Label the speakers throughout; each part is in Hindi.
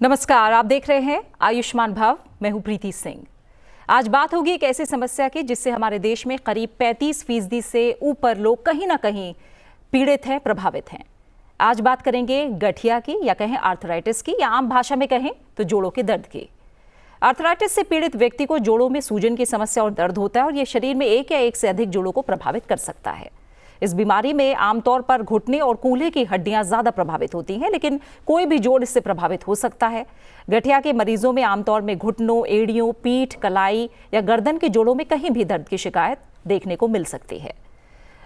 Speaker 1: नमस्कार, आप देख रहे हैं आयुष्मान भव। मैं हूं प्रीति सिंह। आज बात होगी एक ऐसी समस्या की जिससे हमारे देश में करीब 35% से ऊपर लोग कहीं ना कहीं पीड़ित हैं, प्रभावित हैं। आज बात करेंगे गठिया की, या कहें आर्थराइटिस की, या आम भाषा में कहें तो जोड़ों के दर्द की। आर्थराइटिस से पीड़ित व्यक्ति को जोड़ों में सूजन की समस्या और दर्द होता है और यह शरीर में एक या एक से अधिक जोड़ों को प्रभावित कर सकता है। इस बीमारी में आमतौर पर घुटने और कूल्हे की हड्डियां ज्यादा प्रभावित होती हैं, लेकिन कोई भी जोड़ इससे प्रभावित हो सकता है। गठिया के मरीजों में आमतौर में घुटनों, एड़ियों, पीठ, कलाई या गर्दन के जोड़ों में कहीं भी दर्द की शिकायत देखने को मिल सकती है।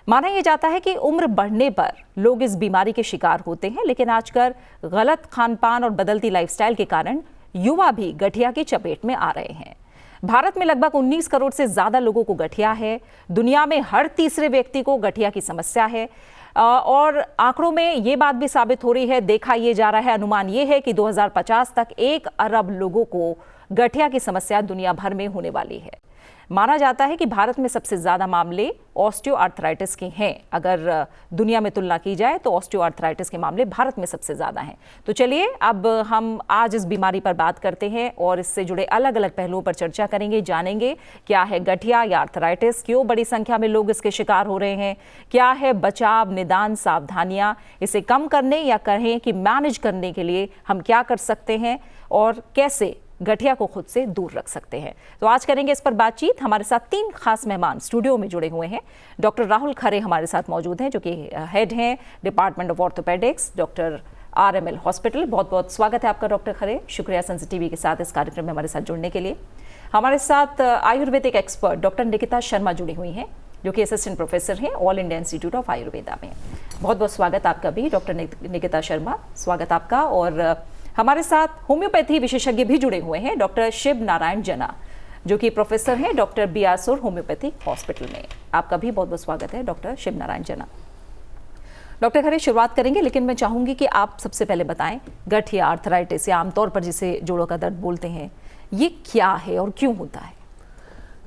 Speaker 1: माना यह जाता है कि उम्र बढ़ने पर लोग इस बीमारी के शिकार होते हैं, लेकिन आजकल गलत खानपान और बदलती लाइफस्टाइल के कारण युवा भी गठिया की चपेट में आ रहे हैं। भारत में लगभग 19 करोड़ से ज्यादा लोगों को गठिया है। दुनिया में हर तीसरे व्यक्ति को गठिया की समस्या है और आंकड़ों में ये बात भी साबित हो रही है, देखा ये जा रहा है, अनुमान ये है कि 2050 तक 1 अरब लोगों को गठिया की समस्या दुनिया भर में होने वाली है। माना जाता है कि भारत में सबसे ज्यादा मामले ऑस्टियोआर्थराइटिस के हैं। अगर दुनिया में तुलना की जाए तो ऑस्टियोआर्थराइटिस के मामले भारत में सबसे ज्यादा हैं। तो चलिए अब हम आज इस बीमारी पर बात करते हैं और इससे जुड़े अलग अलग पहलुओं पर चर्चा करेंगे, जानेंगे क्या है गठिया या आर्थराइटिस, क्यों बड़ी संख्या में लोग इसके शिकार हो रहे हैं, क्या है बचाव, निदान, सावधानियां, इसे कम करने या कहें कि मैनेज करने के लिए हम क्या कर सकते हैं और कैसे गठिया को खुद से दूर रख सकते हैं। तो आज करेंगे इस पर बातचीत। हमारे साथ 3 खास मेहमान स्टूडियो में जुड़े हुए हैं। डॉक्टर राहुल खरे हमारे साथ मौजूद हैं, जो कि हेड हैं department of orthopaedics, doctor RML hospital. बहुत बहुत स्वागत है आपका डॉक्टर खरे। शुक्रिया सनसनी टीवी के साथ इस कार्यक्रम में हमारे साथ जुड़ने के लिए। हमारे साथ आयुर्वेदिक एक्सपर्ट डॉक्टर निकिता शर्मा जुड़ी हुई हैं, जो कि असिस्टेंट प्रोफेसर हैं all India institute of Ayurveda में। बहुत बहुत स्वागत आपका भी डॉक्टर निकिता शर्मा, स्वागत आपका। और हमारे साथ होम्योपैथी विशेषज्ञ भी जुड़े हुए हैं, डॉक्टर शिव नारायण जना, जो कि प्रोफेसर हैं डॉक्टर BR सुर होम्योपैथिक हॉस्पिटल में। आपका भी बहुत बहुत स्वागत है डॉक्टर शिव नारायण जना। डॉक्टर खरे, शुरुआत करेंगे, लेकिन मैं चाहूंगी कि आप सबसे पहले बताएं गठिया, आर्थराइटिस या आमतौर पर जिसे जोड़ों का दर्द बोलते हैं, ये क्या है और क्यों होता है?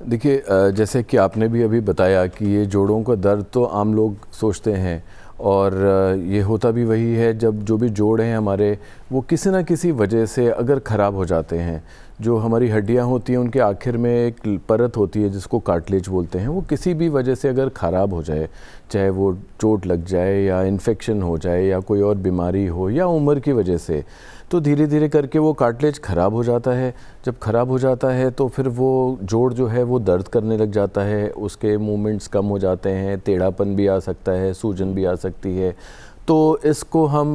Speaker 2: देखिए, जैसे कि आपने भी अभी बताया कि ये जोड़ों का दर्द तो आम लोग सोचते हैं, और ये होता भी वही है जब जो भी जोड़ हैं हमारे, वो किसी न किसी वजह से अगर ख़राब हो जाते हैं। जो हमारी हड्डियां होती हैं उनके आखिर में एक परत होती है जिसको कार्टिलेज बोलते हैं, वो किसी भी वजह से अगर ख़राब हो जाए, चाहे वो चोट लग जाए या इन्फेक्शन हो जाए या कोई और बीमारी हो या उम्र की वजह से, तो धीरे धीरे करके वो कार्टिलेज ख़राब हो जाता है। जब ख़राब हो जाता है तो फिर वो जोड़ जो है वो दर्द करने लग जाता है, उसके मूवमेंट्स कम हो जाते हैं, टेढ़ापन भी आ सकता है, सूजन भी आ सकती है। तो इसको हम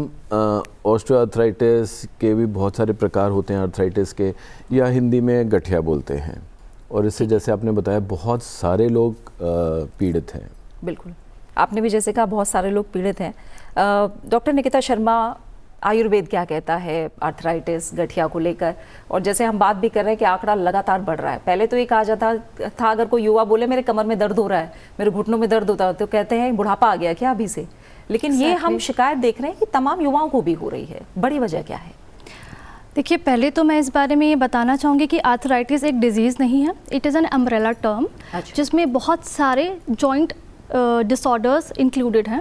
Speaker 2: ऑस्टियोआर्थराइटिस के भी बहुत सारे प्रकार होते हैं आर्थराइटिस के, या हिंदी में गठिया बोलते हैं। और इससे जैसे आपने बताया बहुत सारे लोग पीड़ित हैं।
Speaker 1: बिल्कुल, आपने भी जैसे कहा बहुत सारे लोग पीड़ित हैं। डॉक्टर निकिता शर्मा, आयुर्वेद क्या कहता है आर्थराइटिस, गठिया को लेकर? और जैसे हम बात भी कर रहे हैं कि आंकड़ा लगातार बढ़ रहा है। पहले तो ये कहा जाता था अगर कोई युवा बोले मेरे कमर में दर्द हो रहा है, मेरे घुटनों में दर्द होता है, तो कहते हैं बुढ़ापा आ गया क्या अभी से। लेकिन ये हम शिकायत देख रहे हैं कि तमाम युवाओं को भी हो रही है। बड़ी वजह क्या है?
Speaker 3: देखिए, पहले तो मैं इस बारे में ये बताना चाहूँगी कि आर्थराइटिस एक डिजीज़ नहीं है, it is an umbrella term, जिसमें बहुत सारे जॉइंट डिसऑर्डर्स इंक्लूडेड हैं,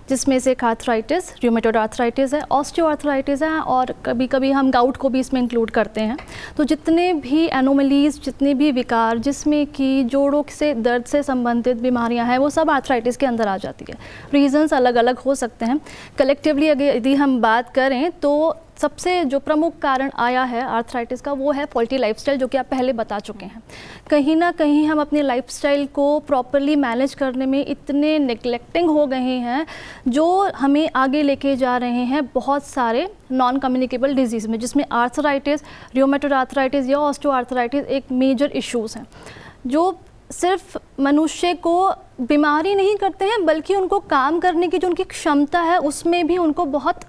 Speaker 3: जिसमें से एक आर्थराइटिस, रूमेटॉइड आर्थराइटिस है, ऑस्टियोआर्थराइटिस है, और कभी कभी हम गाउट को भी इसमें इंक्लूड करते हैं। तो जितने भी एनोमलीज, जितने भी विकार जिसमें कि जोड़ों से दर्द से संबंधित बीमारियां हैं, वो सब आर्थराइटिस के अंदर आ जाती है। रीजंस अलग अलग हो सकते हैं। कलेक्टिवली अगर यदि हम बात करें तो सबसे जो प्रमुख कारण आया है आर्थराइटिस का, वो है फॉल्टी लाइफस्टाइल, जो कि आप पहले बता चुके हैं। कहीं ना कहीं हम अपने लाइफस्टाइल को प्रॉपरली मैनेज करने में इतने नेग्लेक्टिंग हो गए हैं, जो हमें आगे लेके जा रहे हैं बहुत सारे नॉन कम्युनिकेबल डिजीज़ में, जिसमें आर्थराइटिस, रूमेटॉइड आर्थराइटिस या ऑस्टियोआर्थराइटिस एक मेजर इश्यूज़ हैं, जो सिर्फ मनुष्य को बीमारी नहीं करते हैं, बल्कि उनको काम करने की जो उनकी क्षमता है उसमें भी उनको बहुत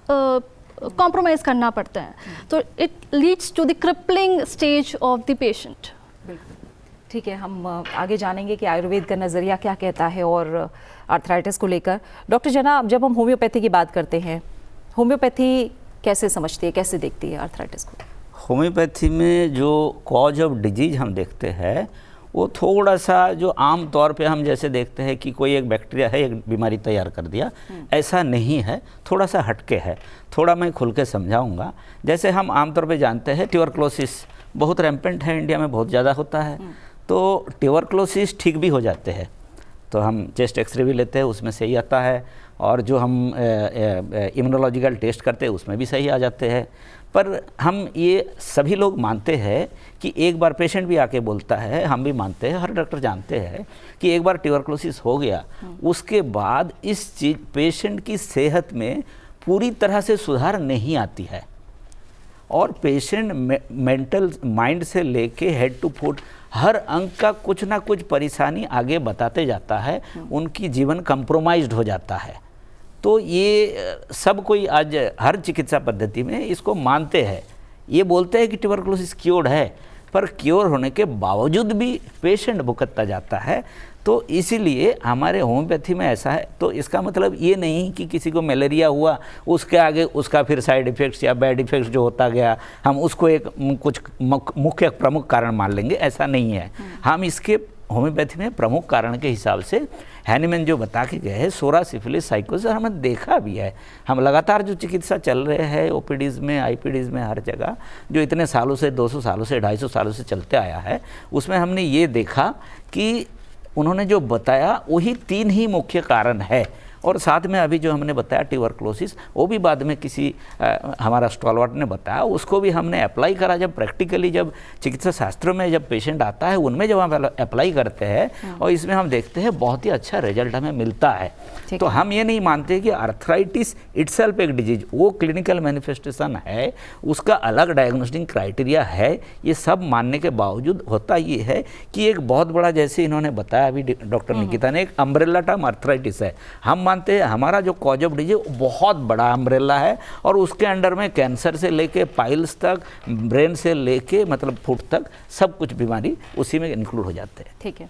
Speaker 3: कॉम्प्रोमाइज़ करना पड़ता है। तो it leads to the crippling stage of the patient.
Speaker 1: बिल्कुल ठीक है, हम आगे जानेंगे कि आयुर्वेद का नज़रिया क्या कहता है और आर्थराइटिस को लेकर। डॉक्टर जना, जब हम होम्योपैथी की बात करते हैं, होम्योपैथी कैसे समझती है, कैसे देखती है आर्थराइटिस को?
Speaker 4: होम्योपैथी में जो कॉज ऑफ डिजीज हम देखते हैं वो थोड़ा सा जो आम तौर पे हम जैसे देखते हैं कि कोई एक बैक्टीरिया है एक बीमारी तैयार कर दिया, ऐसा नहीं है, थोड़ा सा हटके है। थोड़ा मैं खुल के समझाऊंगा। जैसे हम आमतौर पे जानते हैं ट्यूबरक्लोसिस बहुत रैम्पेंट है, इंडिया में बहुत ज़्यादा होता है। तो ट्यूबरक्लोसिस ठीक भी हो जाते हैं, तो हम चेस्ट एक्सरे भी लेते हैं, उसमें सही आता है, और जो हम इम्यूनोलॉजिकल टेस्ट करते हैं उसमें भी सही आ जाते हैं। पर हम ये सभी लोग मानते हैं कि एक बार पेशेंट भी आके बोलता है, हम भी मानते हैं, हर डॉक्टर जानते हैं कि एक बार ट्यूबरक्लोसिस हो गया उसके बाद इस चीज पेशेंट की सेहत में पूरी तरह से सुधार नहीं आती है, और पेशेंट मेंटल माइंड से लेके हेड टू फुट हर अंग का कुछ ना कुछ परेशानी आगे बताते जाता है, उनकी जीवन कंप्रोमाइज्ड हो जाता है। तो ये सब कोई आज हर चिकित्सा पद्धति में इसको मानते हैं, ये बोलते हैं कि ट्यूबरक्लोसिस क्योर्ड है, पर क्योर होने के बावजूद भी पेशेंट भुगतता जाता है। तो इसीलिए हमारे होम्योपैथी में ऐसा है। तो इसका मतलब ये नहीं कि किसी को मलेरिया हुआ उसके आगे उसका फिर साइड इफ़ेक्ट्स या बैड इफ़ेक्ट्स जो होता गया हम उसको एक कुछ मुख्य प्रमुख कारण मान लेंगे, ऐसा नहीं है। हम इसके होम्योपैथी में प्रमुख कारण के हिसाब से हैनीमैन जो बता के गए हैं, सोरा, सिफिलिस, साइकोसिस, हमें देखा भी है। हम लगातार जो चिकित्सा चल रहे हैं ओपीडीज़ में, आईपीडीज़ में, हर जगह जो इतने सालों से 200 सालों से 250 सालों से चलते आया है, उसमें हमने ये देखा कि उन्होंने जो बताया वही 3 ही मुख्य कारण है। और साथ में अभी जो हमने बताया ट्यूबरक्लोसिस, वो भी बाद में किसी हमारा स्टॉलवर्ट ने बताया, उसको भी हमने अप्लाई करा। जब प्रैक्टिकली जब चिकित्सा शास्त्र में जब पेशेंट आता है उनमें जब हम अप्लाई करते हैं और इसमें हम देखते हैं बहुत ही अच्छा रिजल्ट हमें मिलता है। तो हम ये नहीं मानते कि आर्थराइटिस इटसेल्फ एक डिजीज, वो क्लिनिकल मैनिफेस्टेशन है, उसका अलग डायग्नोस्टिक क्राइटेरिया है। ये सब मानने के बावजूद होता ये है कि एक बहुत बड़ा, जैसे इन्होंने बताया अभी डॉक्टर निकिता ने, एक अम्ब्रेला टर्म आर्थराइटिस है। हम मानते हैं हमारा जो कॉज ऑफ डिजीज बहुत बड़ा अम्ब्रेला है, और उसके अंडर में कैंसर से लेके पाइल्स तक, ब्रेन से लेके मतलब फुट तक सब कुछ बीमारी उसी में इंक्लूड हो जाते हैं।
Speaker 1: ठीक है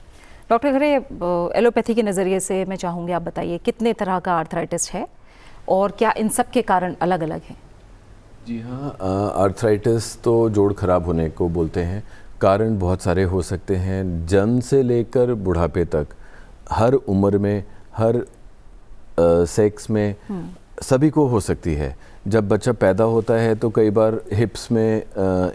Speaker 1: डॉक्टर खरे, एलोपैथी के नज़रिए से मैं चाहूँगी आप बताइए कितने तरह का आर्थराइटिस है और क्या इन सब के कारण अलग अलग हैं?
Speaker 2: जी हाँ, आर्थराइटिस तो जोड़ खराब होने को बोलते हैं। कारण बहुत सारे हो सकते हैं, जन्म से लेकर बुढ़ापे तक, हर उम्र में, हर सेक्स में सभी को हो सकती है। जब बच्चा पैदा होता है तो कई बार हिप्स में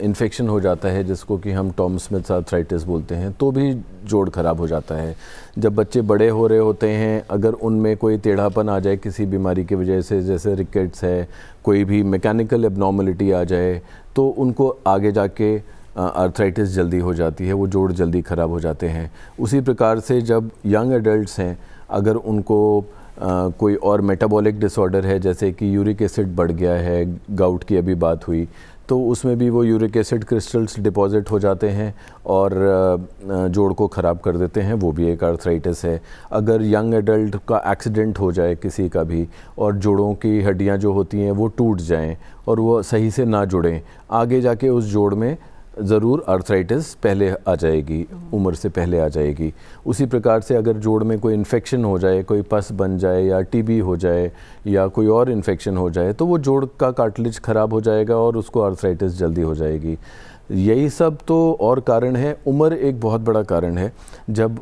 Speaker 2: इन्फेक्शन हो जाता है, जिसको कि हम टॉम स्मिथ आर्थराइटिस बोलते हैं, तो भी जोड़ खराब हो जाता है। जब बच्चे बड़े हो रहे होते हैं, अगर उनमें कोई टेढ़ापन आ जाए किसी बीमारी की वजह से, जैसे रिकेट्स है, कोई भी मैकेनिकल एबनॉर्मलिटी आ जाए, तो उनको आगे जाके आर्थराइटिस जल्दी हो जाती है, वो जोड़ जल्दी ख़राब हो जाते हैं। उसी प्रकार से जब यंग एडल्ट्स हैं, अगर उनको कोई और मेटाबॉलिक डिसऑर्डर है, जैसे कि यूरिक एसिड बढ़ गया है, गाउट की अभी बात हुई, तो उसमें भी वो यूरिक एसिड क्रिस्टल्स डिपॉजिट हो जाते हैं और जोड़ को ख़राब कर देते हैं, वो भी एक आर्थराइटिस है। अगर यंग एडल्ट का एक्सीडेंट हो जाए किसी का भी, और जोड़ों की हड्डियां जो होती हैं वो टूट जाएं और वो सही से ना जुड़ें, आगे जाके उस जोड़ में ज़रूर आर्थराइटिस पहले आ जाएगी, उम्र से पहले आ जाएगी। उसी प्रकार से अगर जोड़ में कोई इन्फेक्शन हो जाए, कोई पस बन जाए या टीबी हो जाए या कोई और इन्फेक्शन हो जाए, तो वो जोड़ का कार्टिलेज ख़राब हो जाएगा और उसको आर्थराइटिस जल्दी हो जाएगी। यही सब तो और कारण है। उम्र एक बहुत बड़ा कारण है। जब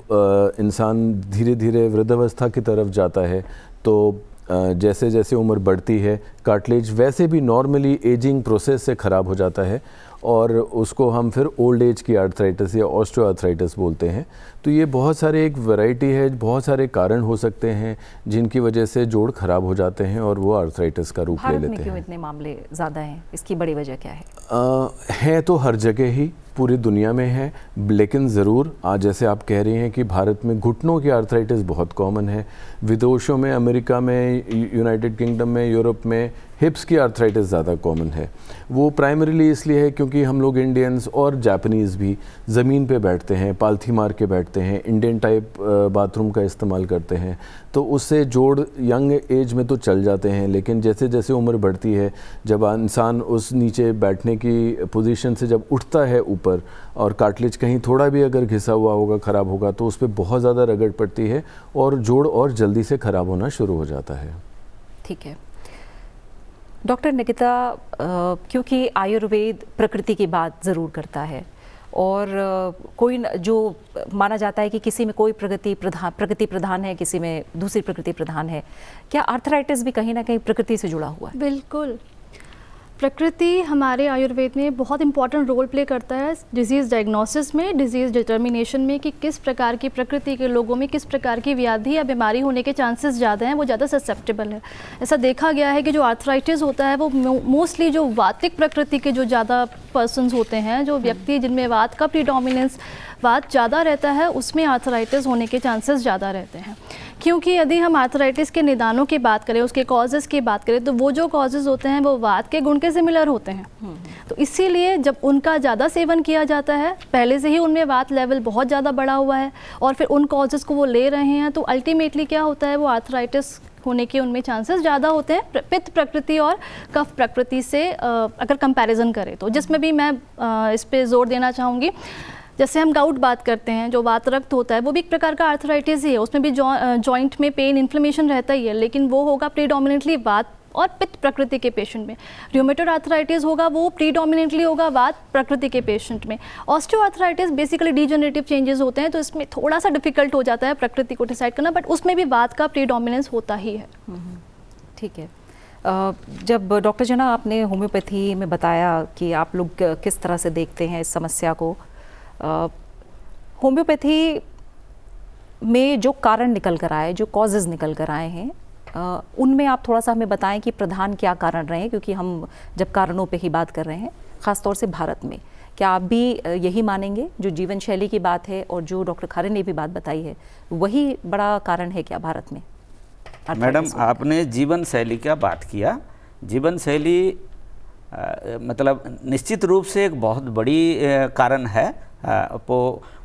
Speaker 2: इंसान धीरे धीरे वृद्धावस्था की तरफ जाता है, तो जैसे जैसे उम्र बढ़ती है, कार्टिलेज वैसे भी नॉर्मली एजिंग प्रोसेस से ख़राब हो जाता है, और उसको हम फिर ओल्ड एज की आर्थराइटिस या ऑस्टियोआर्थराइटिस बोलते हैं। तो ये बहुत सारे एक वैरायटी है, बहुत सारे कारण हो सकते हैं जिनकी वजह से जोड़ खराब हो जाते हैं और वो आर्थराइटिस का रूप ले लेते हैं।
Speaker 1: भारत में क्यों इतने मामले ज़्यादा हैं, इसकी बड़ी वजह क्या है?
Speaker 2: है तो हर जगह ही, पूरी दुनिया में है, लेकिन ज़रूर आज जैसे आप कह रही हैं कि भारत में घुटनों की आर्थराइटिस बहुत कॉमन है। विदेशों में, अमेरिका में, यूनाइटेड किंगडम में, यूरोप में हिप्स की आर्थराइटिस ज़्यादा कॉमन है। वो प्राइमरीली इसलिए है क्योंकि हम लोग इंडियंस और जापानीज़ भी ज़मीन पे बैठते हैं, पालथी मार के बैठते हैं, इंडियन टाइप बाथरूम का इस्तेमाल करते हैं, तो उससे जोड़ यंग एज में तो चल जाते हैं, लेकिन जैसे जैसे उम्र बढ़ती है, जब इंसान उस नीचे बैठने की पोजीशन से जब उठता है ऊपर, और कार्टिलेज कहीं थोड़ा भी अगर घिसा हुआ होगा, ख़राब होगा, तो उस पर बहुत ज़्यादा रगड़ पड़ती है और जोड़ और जल्दी से ख़राब होना शुरू हो जाता है।
Speaker 1: ठीक है डॉक्टर निकिता, क्योंकि आयुर्वेद प्रकृति की बात ज़रूर करता है और कोई जो माना जाता है कि किसी में कोई प्रकृति प्रधान है, किसी में दूसरी प्रकृति प्रधान है। क्या आर्थराइटिस भी कहीं ना कहीं प्रकृति से जुड़ा हुआ है?
Speaker 3: बिल्कुल, प्रकृति हमारे आयुर्वेद में बहुत इंपॉर्टेंट रोल प्ले करता है डिजीज़ डायग्नोसिस में, डिजीज़ डिटर्मिनेशन में, कि किस प्रकार की प्रकृति के लोगों में किस प्रकार की व्याधि या बीमारी होने के चांसेस ज़्यादा हैं, वो ज़्यादा ससेप्टेबल है। ऐसा देखा गया है कि जो आर्थराइटिस होता है वो मोस्टली जो वातिक प्रकृति के जो ज़्यादा पर्सन्स होते हैं, जो व्यक्ति जिनमें वात का प्रीडोमिनेंस, वात ज़्यादा रहता है, उसमें आर्थराइटिस होने के चांसेस ज़्यादा रहते हैं। क्योंकि यदि हम आर्थराइटिस के निदानों की बात करें, उसके कॉजेज़ की बात करें, तो वो जो कॉजेज़ होते हैं वो वात के गुण के सिमिलर होते हैं। तो इसीलिए जब उनका ज़्यादा सेवन किया जाता है, पहले से ही उनमें वात लेवल बहुत ज़्यादा बढ़ा हुआ है और फिर उन कॉजेज़ को वो ले रहे हैं, तो अल्टीमेटली क्या होता है, वो आर्थराइटिस होने के उनमें चांसेस ज़्यादा होते हैं पित्त प्रकृति और कफ प्रकृति से अगर कंपैरिजन करें तो। जिसमें भी मैं इस पे जोर देना चाहूँगी, जैसे हम गाउट बात करते हैं, जो वात रक्त होता है वो भी एक प्रकार का आर्थराइटिस ही है, उसमें भी जॉइंट में पेन इन्फ्लेमेशन रहता ही है, लेकिन वो होगा प्रीडोमिनेंटली वात और पित्त प्रकृति के पेशेंट में। रूमेटॉइड आर्थराइटिस होगा वो प्रीडोमिनेंटली होगा वात प्रकृति के पेशेंट में। ऑस्टियोआर्थराइटिस बेसिकली डीजनरेटिव चेंजेस होते हैं, तो इसमें थोड़ा सा डिफिकल्ट हो जाता है प्रकृति को डिसाइड करना, बट उसमें भी वात का प्रीडोमिनेंस होता ही है।
Speaker 1: ठीक है। जब डॉक्टर जना आपने होम्योपैथी में बताया कि आप लोग किस तरह से देखते हैं इस समस्या को, होम्योपैथी में जो कारण निकल कर आए, जो कॉजेज़ निकल कर आए हैं, उनमें आप थोड़ा सा हमें बताएं कि प्रधान क्या कारण रहे हैं, क्योंकि हम जब कारणों पे ही बात कर रहे हैं, ख़ासतौर से भारत में। क्या आप भी यही मानेंगे, जो जीवन शैली की बात है और जो डॉक्टर खरे ने भी बात बताई है, वही बड़ा कारण है क्या भारत में?
Speaker 4: मैडम, आपने जीवन शैली का बात किया। जीवन शैली मतलब निश्चित रूप से एक बहुत बड़ी कारण है।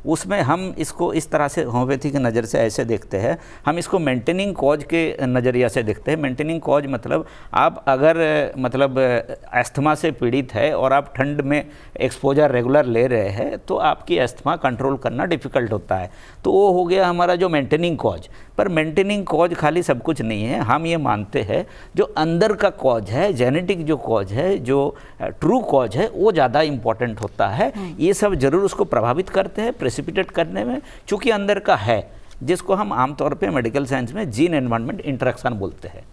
Speaker 4: उसमें हम इसको इस तरह से होम्योपैथी की नज़र से ऐसे देखते हैं, हम इसको मेंटेनिंग कॉज के नज़रिया से देखते हैं। मेंटेनिंग कॉज मतलब आप अगर मतलब अस्थमा से पीड़ित है और आप ठंड में एक्सपोजर रेगुलर ले रहे हैं, तो आपकी अस्थमा कंट्रोल करना डिफ़िकल्ट होता है, तो वो हो गया हमारा जो मेंटेनिंग कॉज। पर मेंटेनिंग कॉज खाली सब कुछ नहीं है। हम ये मानते हैं जो अंदर का कॉज है, जेनेटिक जो कॉज है, जो ट्रू कॉज है, वो ज़्यादा इम्पॉर्टेंट होता है। ये सब ज़रूर उसको प्रभावित करते हैं प्रेसिपिटेट करने में, चूँकि अंदर का है, जिसको हम आमतौर पे मेडिकल साइंस में जीन एनवायरनमेंट इंटरेक्शन बोलते हैं।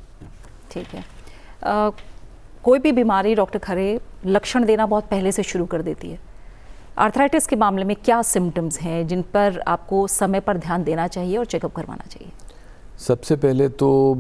Speaker 1: ठीक है। कोई भी बीमारी डॉक्टर खरे लक्षण देना बहुत पहले से शुरू कर देती है। आर्थराइटिस के मामले में क्या सिम्टम्स हैं जिन पर आपको समय पर ध्यान देना चाहिए और चेकअप करवाना चाहिए?
Speaker 2: सबसे पहले तो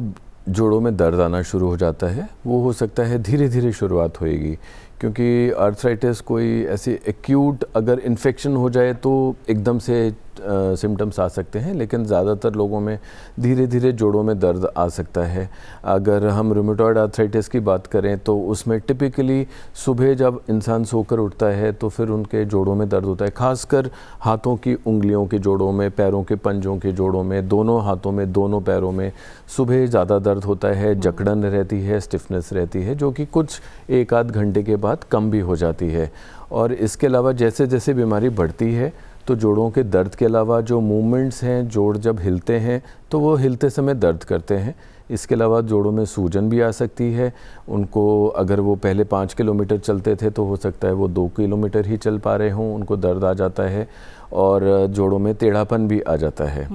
Speaker 2: जोड़ों में दर्द आना शुरू हो जाता है। वो हो सकता है धीरे धीरे शुरुआत होएगी, क्योंकि आर्थराइटिस कोई ऐसी एक्यूट अगर इन्फेक्शन हो जाए तो एकदम से सिम्टम्स आ सकते हैं, लेकिन ज़्यादातर लोगों में धीरे धीरे जोड़ों में दर्द आ सकता है। अगर हम रूमेटॉइड आर्थराइटिस की बात करें तो उसमें टिपिकली सुबह जब इंसान सोकर उठता है तो फिर उनके जोड़ों में दर्द होता है, खासकर हाथों की उंगलियों के जोड़ों में, पैरों के पंजों के जोड़ों में, दोनों हाथों में, दोनों पैरों में सुबह ज़्यादा दर्द होता है, जकड़न रहती है, स्टिफनेस रहती है, जो कि कुछ 1-8 घंटे के बाद कम भी हो जाती है। और इसके अलावा जैसे जैसे बीमारी बढ़ती है तो जोड़ों के दर्द के अलावा जो मूवमेंट्स हैं, जोड़ जब हिलते हैं तो वो हिलते समय दर्द करते हैं। इसके अलावा जोड़ों में सूजन भी आ सकती है। उनको अगर वो पहले 5 किलोमीटर चलते थे तो हो सकता है वो 2 किलोमीटर ही चल पा रहे हों, उनको दर्द आ जाता है और जोड़ों में टेढ़ापन भी आ जाता है।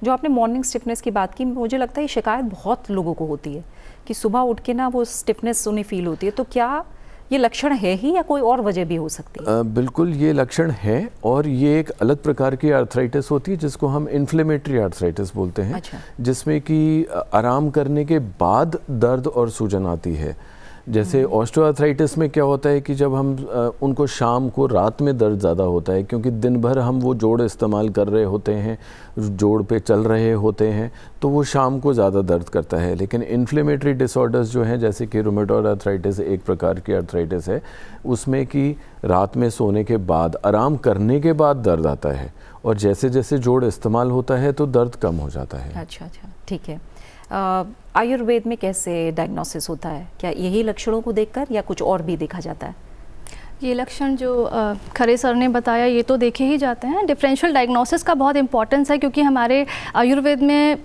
Speaker 1: जो आपने मॉर्निंग स्टिफनेस की बात की, मुझे लगता है ये शिकायत बहुत लोगों को होती है कि सुबह उठ के ना वो स्टिफनेस उन्हें फील होती है। तो क्या ये लक्षण है ही या कोई और वजह भी हो सकती है?
Speaker 2: बिल्कुल ये लक्षण है, और ये एक अलग प्रकार की आर्थराइटिस होती है जिसको हम इन्फ्लेमेटरी आर्थराइटिस बोलते हैं। अच्छा। जिसमें कि आराम करने के बाद दर्द और सूजन आती है। जैसे ऑस्टियोआर्थराइटिस में क्या होता है कि जब हम उनको शाम को, रात में दर्द ज़्यादा होता है, क्योंकि दिन भर हम वो जोड़ इस्तेमाल कर रहे होते हैं, जोड़ पे चल रहे होते हैं, तो वो शाम को ज़्यादा दर्द करता है। लेकिन इन्फ्लेमेटरी डिसऑर्डर्स जो हैं, जैसे कि रूमेटॉइड आर्थराइटिस एक प्रकार की आर्थराइटिस है, उसमें कि रात में सोने के बाद, आराम करने के बाद दर्द आता है, और जैसे जैसे जोड़ इस्तेमाल होता है तो दर्द कम हो जाता है।
Speaker 1: अच्छा, ठीक है। आयुर्वेद में कैसे डायग्नोसिस होता है? क्या यही लक्षणों को देखकर या कुछ और भी देखा जाता है?
Speaker 3: ये लक्षण जो खरे सर ने बताया ये तो देखे ही जाते हैं। डिफरेंशियल डायग्नोसिस का बहुत इंपॉर्टेंस है, क्योंकि हमारे आयुर्वेद में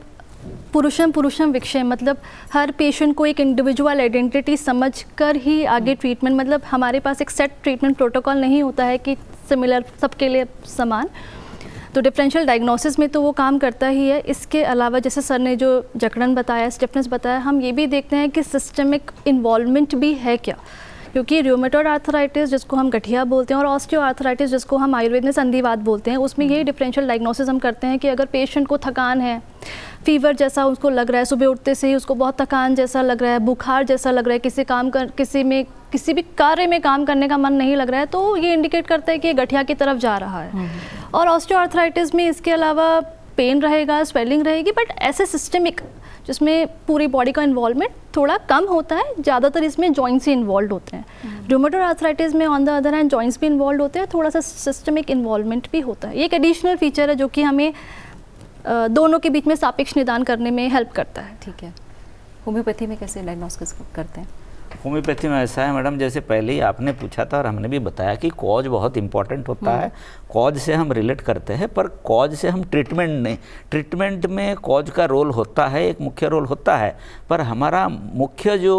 Speaker 3: पुरुषम विषय, मतलब हर पेशेंट को एक इंडिविजुअल आइडेंटिटी समझ कर ही आगे ट्रीटमेंट, मतलब हमारे पास एक सेट ट्रीटमेंट प्रोटोकॉल नहीं होता है कि सिमिलर सबके लिए समान। तो डिफरेंशियल डायग्नोसिस में तो वो काम करता ही है। इसके अलावा जैसे सर ने जो जकड़न बताया, स्टिफनेस बताया, हम ये भी देखते हैं कि सिस्टमिक इन्वॉल्वमेंट भी है क्या, क्योंकि रूमेटॉइड आर्थराइटिस जिसको हम गठिया बोलते हैं और ऑस्टियो आर्थराइटिस जिसको हम आयुर्वेद में संधिवात बोलते हैं, उसमें यही डिफरेंशियल डायग्नोसिस हम करते हैं कि अगर पेशेंट को थकान है, फीवर जैसा उसको लग रहा है, सुबह उठते से ही उसको बहुत थकान जैसा लग रहा है, बुखार जैसा लग रहा है, किसी भी कार्य में काम करने का मन नहीं लग रहा है, तो ये इंडिकेट करता है कि ये गठिया की तरफ जा रहा है। और ऑस्टियोआर्थराइटिस में इसके अलावा पेन रहेगा, स्वेलिंग रहेगी, बट ऐसे सिस्टमिक जिसमें पूरी बॉडी का इन्वॉल्वमेंट थोड़ा कम होता है, ज़्यादातर इसमें जॉइंट्स ही इन्वॉल्व होते हैं। रूमेटॉइड आर्थराइटिस में on the other hand joints भी इन्वॉल्व होते हैं, थोड़ा सा सिस्टमिक इन्वॉल्वमेंट भी होता है। ये एक एडिशनल फीचर है जो कि हमें दोनों के बीच में सापेक्ष निदान करने में हेल्प करता है।
Speaker 1: ठीक है, होम्योपैथी में कैसे डायग्नोसिस करते हैं?
Speaker 4: होम्योपैथी में ऐसा है मैडम, जैसे पहले ही आपने पूछा था और हमने भी बताया कि कॉज बहुत इंपॉर्टेंट होता है। कॉज से हम रिलेट करते हैं, पर कॉज से हम ट्रीटमेंट नहीं। ट्रीटमेंट में कॉज का रोल होता है, एक मुख्य रोल होता है, पर हमारा मुख्य जो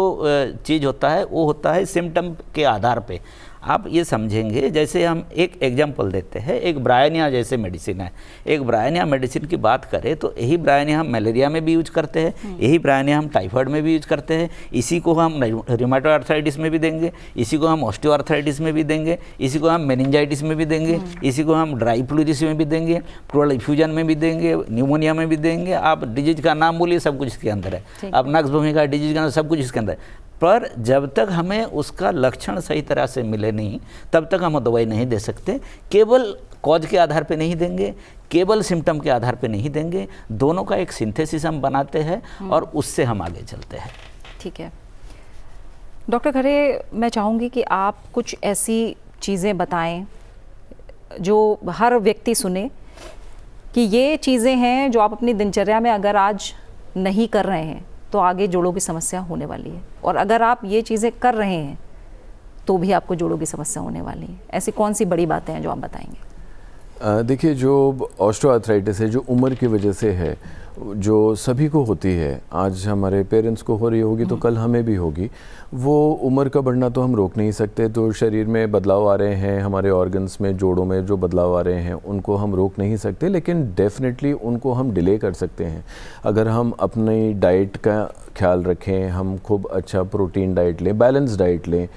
Speaker 4: चीज़ होता है वो होता है सिम्टम के आधार पे। आप ये समझेंगे, जैसे हम एक एग्जांपल देते हैं, एक ब्रायनिया जैसे मेडिसिन है। एक ब्रायनिया मेडिसिन की बात करें तो यही ब्रायनिया हम मलेरिया में भी यूज करते हैं, यही ब्रायनिया हम टाइफाइड में भी यूज करते हैं, इसी को हम रूमेटॉइड आर्थराइटिस में भी देंगे, इसी को हम ऑस्टियोआर्थराइटिस में भी देंगे, इसी को हम मेनिंजाइटिस में भी देंगे, इसी को हम ड्राई प्लूरिस में भी देंगे, प्लूरल इफ्यूजन में भी देंगे, न्यूमोनिया में भी देंगे। आप डिजीज का नाम बोलिए, सब कुछ इसके अंदर है। आप नक्स भूमि का डिजीज का सब कुछ इसके अंदर है। पर जब तक हमें उसका लक्षण सही तरह से मिले नहीं, तब तक हम दवाई नहीं दे सकते। केवल कॉज के आधार पे नहीं देंगे, केवल सिम्टम के आधार पे नहीं देंगे, दोनों का एक सिंथेसिस हम बनाते हैं और उससे हम आगे चलते हैं।
Speaker 1: ठीक है डॉक्टर खरे, मैं चाहूँगी कि आप कुछ ऐसी चीज़ें बताएं जो हर व्यक्ति सुने कि ये चीज़ें हैं जो आप अपनी दिनचर्या में अगर आज नहीं कर रहे हैं तो आगे जोड़ों की समस्या होने वाली है, और अगर आप ये चीज़ें कर रहे हैं तो भी आपको जोड़ों की समस्या होने वाली है। ऐसी कौन सी बड़ी बातें हैं जो आप बताएंगे?
Speaker 2: देखिए, जो ऑस्टियोआर्थराइटिस है, जो उम्र की वजह से है, जो सभी को होती है, आज हमारे पेरेंट्स को हो रही होगी तो कल हमें भी होगी। वो उम्र का बढ़ना तो हम रोक नहीं सकते, तो शरीर में बदलाव आ रहे हैं, हमारे ऑर्गन्स में, जोड़ों में जो बदलाव आ रहे हैं उनको हम रोक नहीं सकते, लेकिन डेफिनेटली उनको हम डिले कर सकते हैं। अगर हम अपनी डाइट का ख्याल रखें, हम खूब अच्छा प्रोटीन डाइट लें, बैलेंस डाइट लें,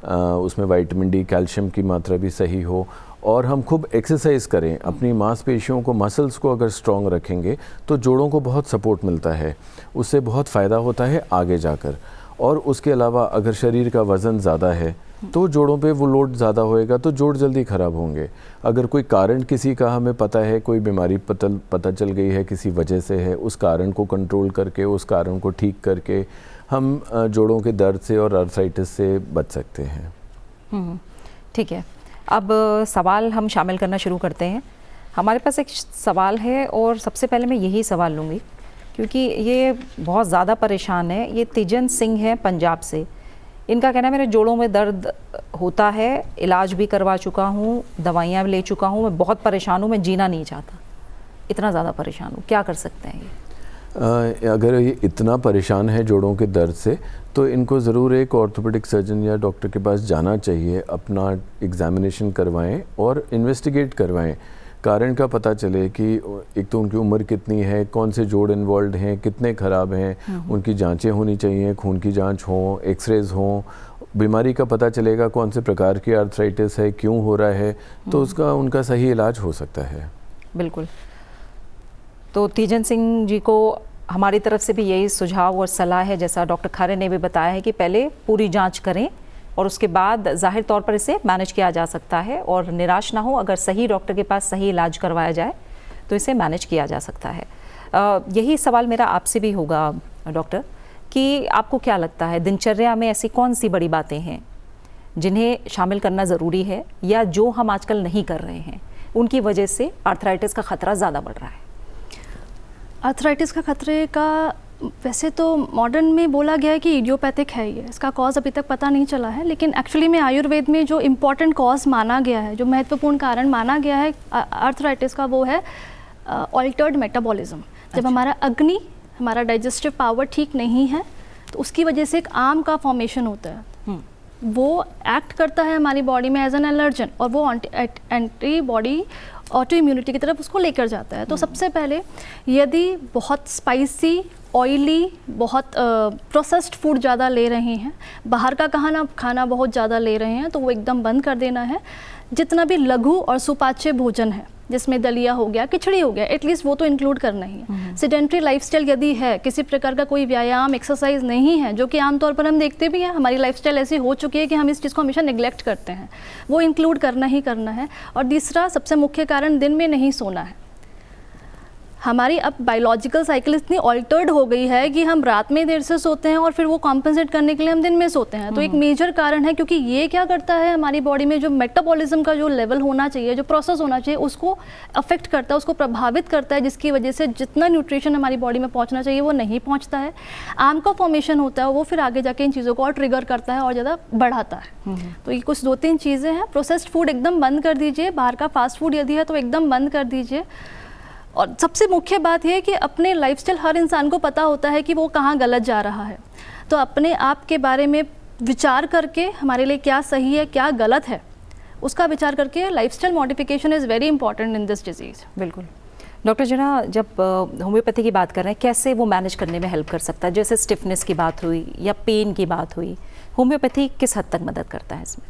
Speaker 2: उसमें विटामिन डी, कैल्शियम की मात्रा भी सही हो, और हम खूब एक्सरसाइज करें, अपनी मांसपेशियों को, मसल्स को अगर स्ट्रॉन्ग रखेंगे तो जोड़ों को बहुत सपोर्ट मिलता है, उससे बहुत फ़ायदा होता है आगे जाकर। और उसके अलावा अगर शरीर का वज़न ज़्यादा है तो जोड़ों पे वो लोड ज़्यादा होएगा तो जोड़ जल्दी ख़राब होंगे। अगर कोई कारण किसी का हमें पता है, कोई बीमारी पता चल गई है, किसी वजह से है, उस कारण को कंट्रोल करके, उस कारण को ठीक करके हम जोड़ों के दर्द से और आर्थराइटिस से बच सकते हैं।
Speaker 1: ठीक है, अब सवाल हम शामिल करना शुरू करते हैं। हमारे पास एक सवाल है और सबसे पहले मैं यही सवाल लूँगी क्योंकि ये बहुत ज़्यादा परेशान है। ये तिजन सिंह है पंजाब से। इनका कहना है मेरे जोड़ों में दर्द होता है, इलाज भी करवा चुका हूँ, दवाइयाँ भी ले चुका हूँ, मैं बहुत परेशान हूँ, मैं जीना नहीं चाहता, इतना ज़्यादा परेशान हूँ, क्या कर सकते हैं ये?
Speaker 2: अगर ये इतना परेशान है जोड़ों के दर्द से तो इनको ज़रूर एक ऑर्थोपेडिक सर्जन या डॉक्टर के पास जाना चाहिए, अपना एग्ज़ामिनेशन करवाएं और इन्वेस्टिगेट करवाएं, कारण का पता चले कि एक तो उनकी उम्र कितनी है, कौन से जोड़ इन्वॉल्व हैं, कितने ख़राब हैं, उनकी जांचें होनी चाहिए, खून की जांच हो, एक्सरेज हो, बीमारी का पता चलेगा कौन से प्रकार की आर्थराइटिस है, क्यों हो रहा है, तो उसका उनका सही इलाज हो सकता है।
Speaker 1: बिल्कुल। तो तिजन सिंह जी को हमारी तरफ से भी यही सुझाव और सलाह है, जैसा डॉक्टर खरे ने भी बताया है कि पहले पूरी जांच करें और उसके बाद जाहिर तौर पर इसे मैनेज किया जा सकता है, और निराश ना हो, अगर सही डॉक्टर के पास सही इलाज करवाया जाए तो इसे मैनेज किया जा सकता है। यही सवाल मेरा आपसे भी होगा डॉक्टर कि आपको क्या लगता है दिनचर्या में ऐसी कौन सी बड़ी बातें हैं जिन्हें शामिल करना ज़रूरी है या जो हम आजकल नहीं कर रहे हैं, उनकी वजह से आर्थराइटिस का ख़तरा ज़्यादा बढ़ रहा है?
Speaker 3: आर्थराइटिस का खतरे का वैसे तो मॉडर्न में बोला गया है कि इडियोपैथिक है ये, इसका कॉज अभी तक पता नहीं चला है, लेकिन एक्चुअली में आयुर्वेद में जो इम्पॉर्टेंट कॉज माना गया है, जो महत्वपूर्ण कारण माना गया है आर्थराइटिस का, वो है ऑल्टर्ड मेटाबॉलिज्म। जब हमारा अग्नि हमारा डाइजेस्टिव पावर ठीक नहीं है, तो उसकी वजह से एक आम का फॉर्मेशन होता है। वो एक्ट करता है हमारी बॉडी में एज एन एलर्जन, और वो एंटीबॉडी ऑटो इम्यूनिटी की तरफ उसको लेकर जाता है। तो सबसे पहले यदि बहुत स्पाइसी, ऑयली, बहुत प्रोसेस्ड फूड ज़्यादा ले रहे हैं, बाहर का खाना बहुत ज़्यादा ले रहे हैं, तो वो एकदम बंद कर देना है। जितना भी लघु और सुपाच्य भोजन है, जिसमें दलिया हो गया, खिचड़ी हो गया, एटलीस्ट वो तो इंक्लूड करना ही है। सेडेंट्री लाइफस्टाइल यदि है, किसी प्रकार का कोई व्यायाम, एक्सरसाइज नहीं है, जो कि आमतौर पर हम देखते भी हैं, हमारी लाइफस्टाइल ऐसी हो चुकी है कि हम इस चीज़ को हमेशा निगलेक्ट करते हैं, वो इंक्लूड करना ही करना है। और तीसरा सबसे मुख्य कारण, दिन में नहीं सोना है। हमारी अब बायोलॉजिकल साइकिल इतनी ऑल्टर्ड हो गई है कि हम रात में देर से सोते हैं और फिर वो कॉम्पेंसेट करने के लिए हम दिन में सोते हैं। तो एक मेजर कारण है, क्योंकि ये क्या करता है, हमारी बॉडी में जो मेटाबॉलिज्म का जो लेवल होना चाहिए, जो प्रोसेस होना चाहिए, उसको अफेक्ट करता है, उसको प्रभावित करता है, जिसकी वजह से जितना न्यूट्रिशन हमारी बॉडी में पहुंचना चाहिए वो नहीं पहुंचता है। आम का फॉर्मेशन होता है, वो फिर आगे जाके इन चीज़ों को और ट्रिगर करता है और ज़्यादा बढ़ाता है। तो ये कुछ 2-3 चीज़ें हैं। प्रोसेस्ड फूड एकदम बंद कर दीजिए, बाहर का फास्ट फूड यदि है तो एकदम बंद कर दीजिए। और सबसे मुख्य बात यह है कि अपने लाइफस्टाइल, हर इंसान को पता होता है कि वो कहाँ गलत जा रहा है, तो अपने आप के बारे में विचार करके हमारे लिए क्या सही है, क्या गलत है, उसका विचार करके lifestyle modification is very important in this disease.
Speaker 1: बिल्कुल। डॉक्टर जना, जब होम्योपैथी की बात कर रहे हैं, कैसे वो मैनेज करने में हेल्प कर सकता है? जैसे स्टिफनेस की बात हुई या पेन की बात हुई, होम्योपैथी किस हद तक मदद करता है इसमें?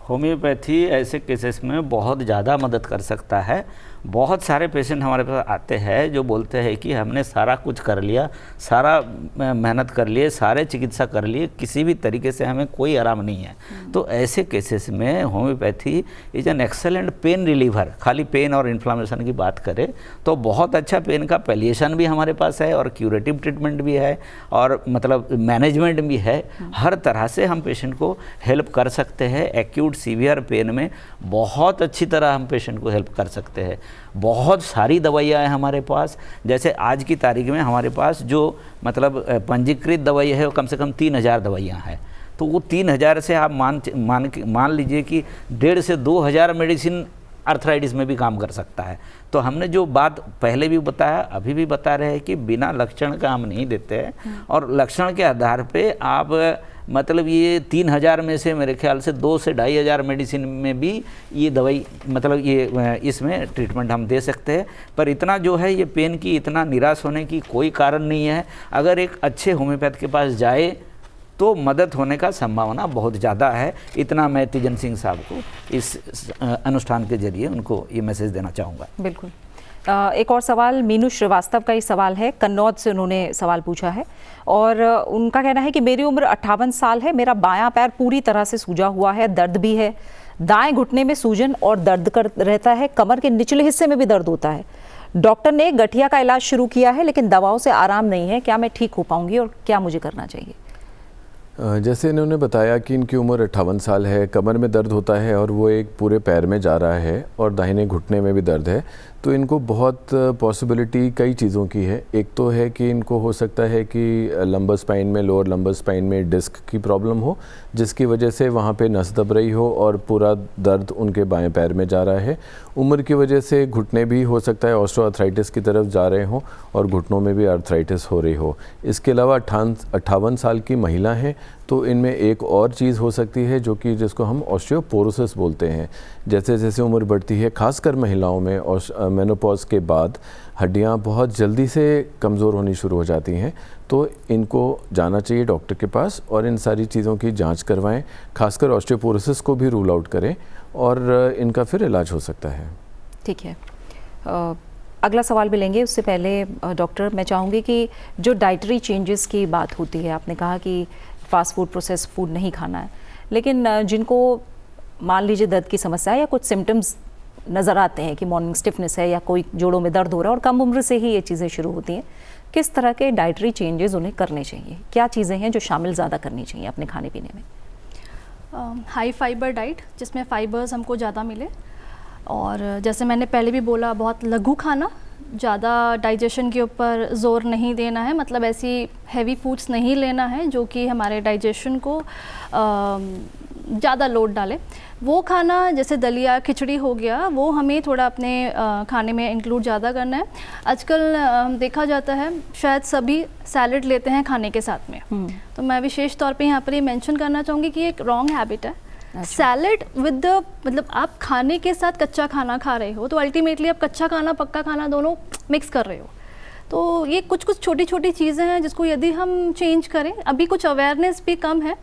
Speaker 4: होम्योपैथी ऐसे केसेस में बहुत ज़्यादा मदद कर सकता है। बहुत सारे पेशेंट हमारे पास आते हैं जो बोलते हैं कि हमने सारा कुछ कर लिया, सारा मेहनत कर लिए, सारे चिकित्सा कर लिए, किसी भी तरीके से हमें कोई आराम नहीं है। तो ऐसे केसेस में homeopathy is an excellent pain reliever. खाली पेन और इन्फ्लामेशन की बात करें तो बहुत अच्छा पेन का पैलिएशन भी हमारे पास है, और क्यूरेटिव ट्रीटमेंट भी है, और मतलब मैनेजमेंट भी है। हर तरह से हम पेशेंट को हेल्प कर सकते हैं। एक्यूट सीवियर पेन में बहुत अच्छी तरह हम पेशेंट को हेल्प कर सकते हैं। बहुत सारी दवाइयाँ हैं हमारे पास। जैसे आज की तारीख में हमारे पास जो मतलब पंजीकृत दवाई है वो कम से कम 3000 दवाइयाँ हैं। तो वो 3000 से आप मान लीजिए कि 1.5 से 2000 मेडिसिन आर्थराइटिस में भी काम कर सकता है। तो हमने जो बात पहले भी बताया, अभी भी बता रहे हैं कि बिना लक्षण का हम नहीं देते हैं, और लक्षण के आधार पे आप मतलब ये 3000 में से मेरे ख्याल से 2 से 2500 मेडिसिन में भी ये दवाई मतलब ये इसमें ट्रीटमेंट हम दे सकते हैं। पर इतना जो है ये पेन की इतना निराश होने की कोई कारण नहीं है। अगर एक अच्छे होम्योपैथ के पास जाए तो मदद होने का संभावना बहुत ज़्यादा है। इतना मैं तीजन सिंह साहब को इस अनुष्ठान के जरिए उनको ये मैसेज देना चाहूँगा।
Speaker 1: बिल्कुल। एक और सवाल मीनू श्रीवास्तव का ही सवाल है, कन्नौज से उन्होंने सवाल पूछा है, और उनका कहना है कि मेरी उम्र 58 साल है, मेरा बायां पैर पूरी तरह से सूजा हुआ है, दर्द भी है, दाएं घुटने में सूजन और दर्द रहता है, कमर के निचले हिस्से में भी दर्द होता है। डॉक्टर ने गठिया का इलाज शुरू किया है लेकिन दवाओं से आराम नहीं है, क्या मैं ठीक हो पाऊंगी और क्या मुझे करना चाहिए?
Speaker 2: जैसे इन्होंने बताया कि इनकी उम्र 58 साल है, कमर में दर्द होता है और वो एक पूरे पैर में जा रहा है, और दाहिने घुटने में भी दर्द है। तो इनको बहुत पॉसिबिलिटी कई चीज़ों की है। एक तो है कि इनको हो सकता है कि लंबर स्पाइन में, लोअर लंबर स्पाइन में डिस्क की प्रॉब्लम हो, जिसकी वजह से वहाँ पे नस दब रही हो और पूरा दर्द उनके बाएं पैर में जा रहा है। उम्र की वजह से घुटने भी हो सकता है ऑस्टियोआर्थराइटिस की तरफ जा रहे हों और घुटनों में भी आर्थराइटिस हो रही हो। इसके अलावा 58 साल की महिला हैं तो इनमें एक और चीज़ हो सकती है जो कि जिसको हम ऑस्टियोपोरोसिस बोलते हैं। जैसे जैसे उम्र बढ़ती है, खासकर महिलाओं में और मेनोपॉज के बाद हड्डियां बहुत जल्दी से कमज़ोर होनी शुरू हो जाती हैं। तो इनको जाना चाहिए डॉक्टर के पास और इन सारी चीज़ों की जांच करवाएं, खासकर ऑस्टियोपोरोसिस को भी रूल आउट करें और इनका फिर इलाज हो सकता है।
Speaker 1: ठीक है, अगला सवाल भी लेंगे। उससे पहले डॉक्टर, मैं चाहूँगी कि जो डाइटरी चेंजेस की बात होती है, आपने कहा कि फास्ट फूड, प्रोसेस फूड नहीं खाना है, लेकिन जिनको मान लीजिए दर्द की समस्या है या कुछ सिम्टम्स नज़र आते हैं कि मॉर्निंग स्टिफनेस है या कोई जोड़ों में दर्द हो रहा है और कम उम्र से ही ये चीज़ें शुरू होती हैं, किस तरह के डाइटरी चेंजेस उन्हें करने चाहिए? क्या चीज़ें हैं जो शामिल ज़्यादा करनी चाहिए अपने खाने पीने में?
Speaker 3: हाई फाइबर डाइट, जिसमें फाइबर्स हमको ज़्यादा मिले, और जैसे मैंने पहले भी बोला, बहुत लघु खाना, ज़्यादा डाइजेशन के ऊपर ज़ोर नहीं देना है, मतलब ऐसी हैवी फूड्स नहीं लेना है जो कि हमारे डाइजेशन को ज़्यादा लोड डालें। वो खाना जैसे दलिया खिचड़ी हो गया, वो हमें थोड़ा अपने खाने में इंक्लूड ज़्यादा करना है। आजकल देखा जाता है शायद सभी सैलड लेते हैं खाने के साथ में, तो मैं विशेष तौर पे यहाँ पर ये मेंशन करना चाहूँगी कि एक रॉन्ग हैबिट है। सैलड विद द मतलब आप खाने के साथ कच्चा खाना खा रहे हो, तो अल्टीमेटली आप कच्चा खाना पक्का खाना दोनों मिक्स कर रहे हो। तो ये कुछ कुछ छोटी छोटी चीज़ें हैं जिसको यदि हम चेंज करें, अभी कुछ अवेयरनेस भी कम है,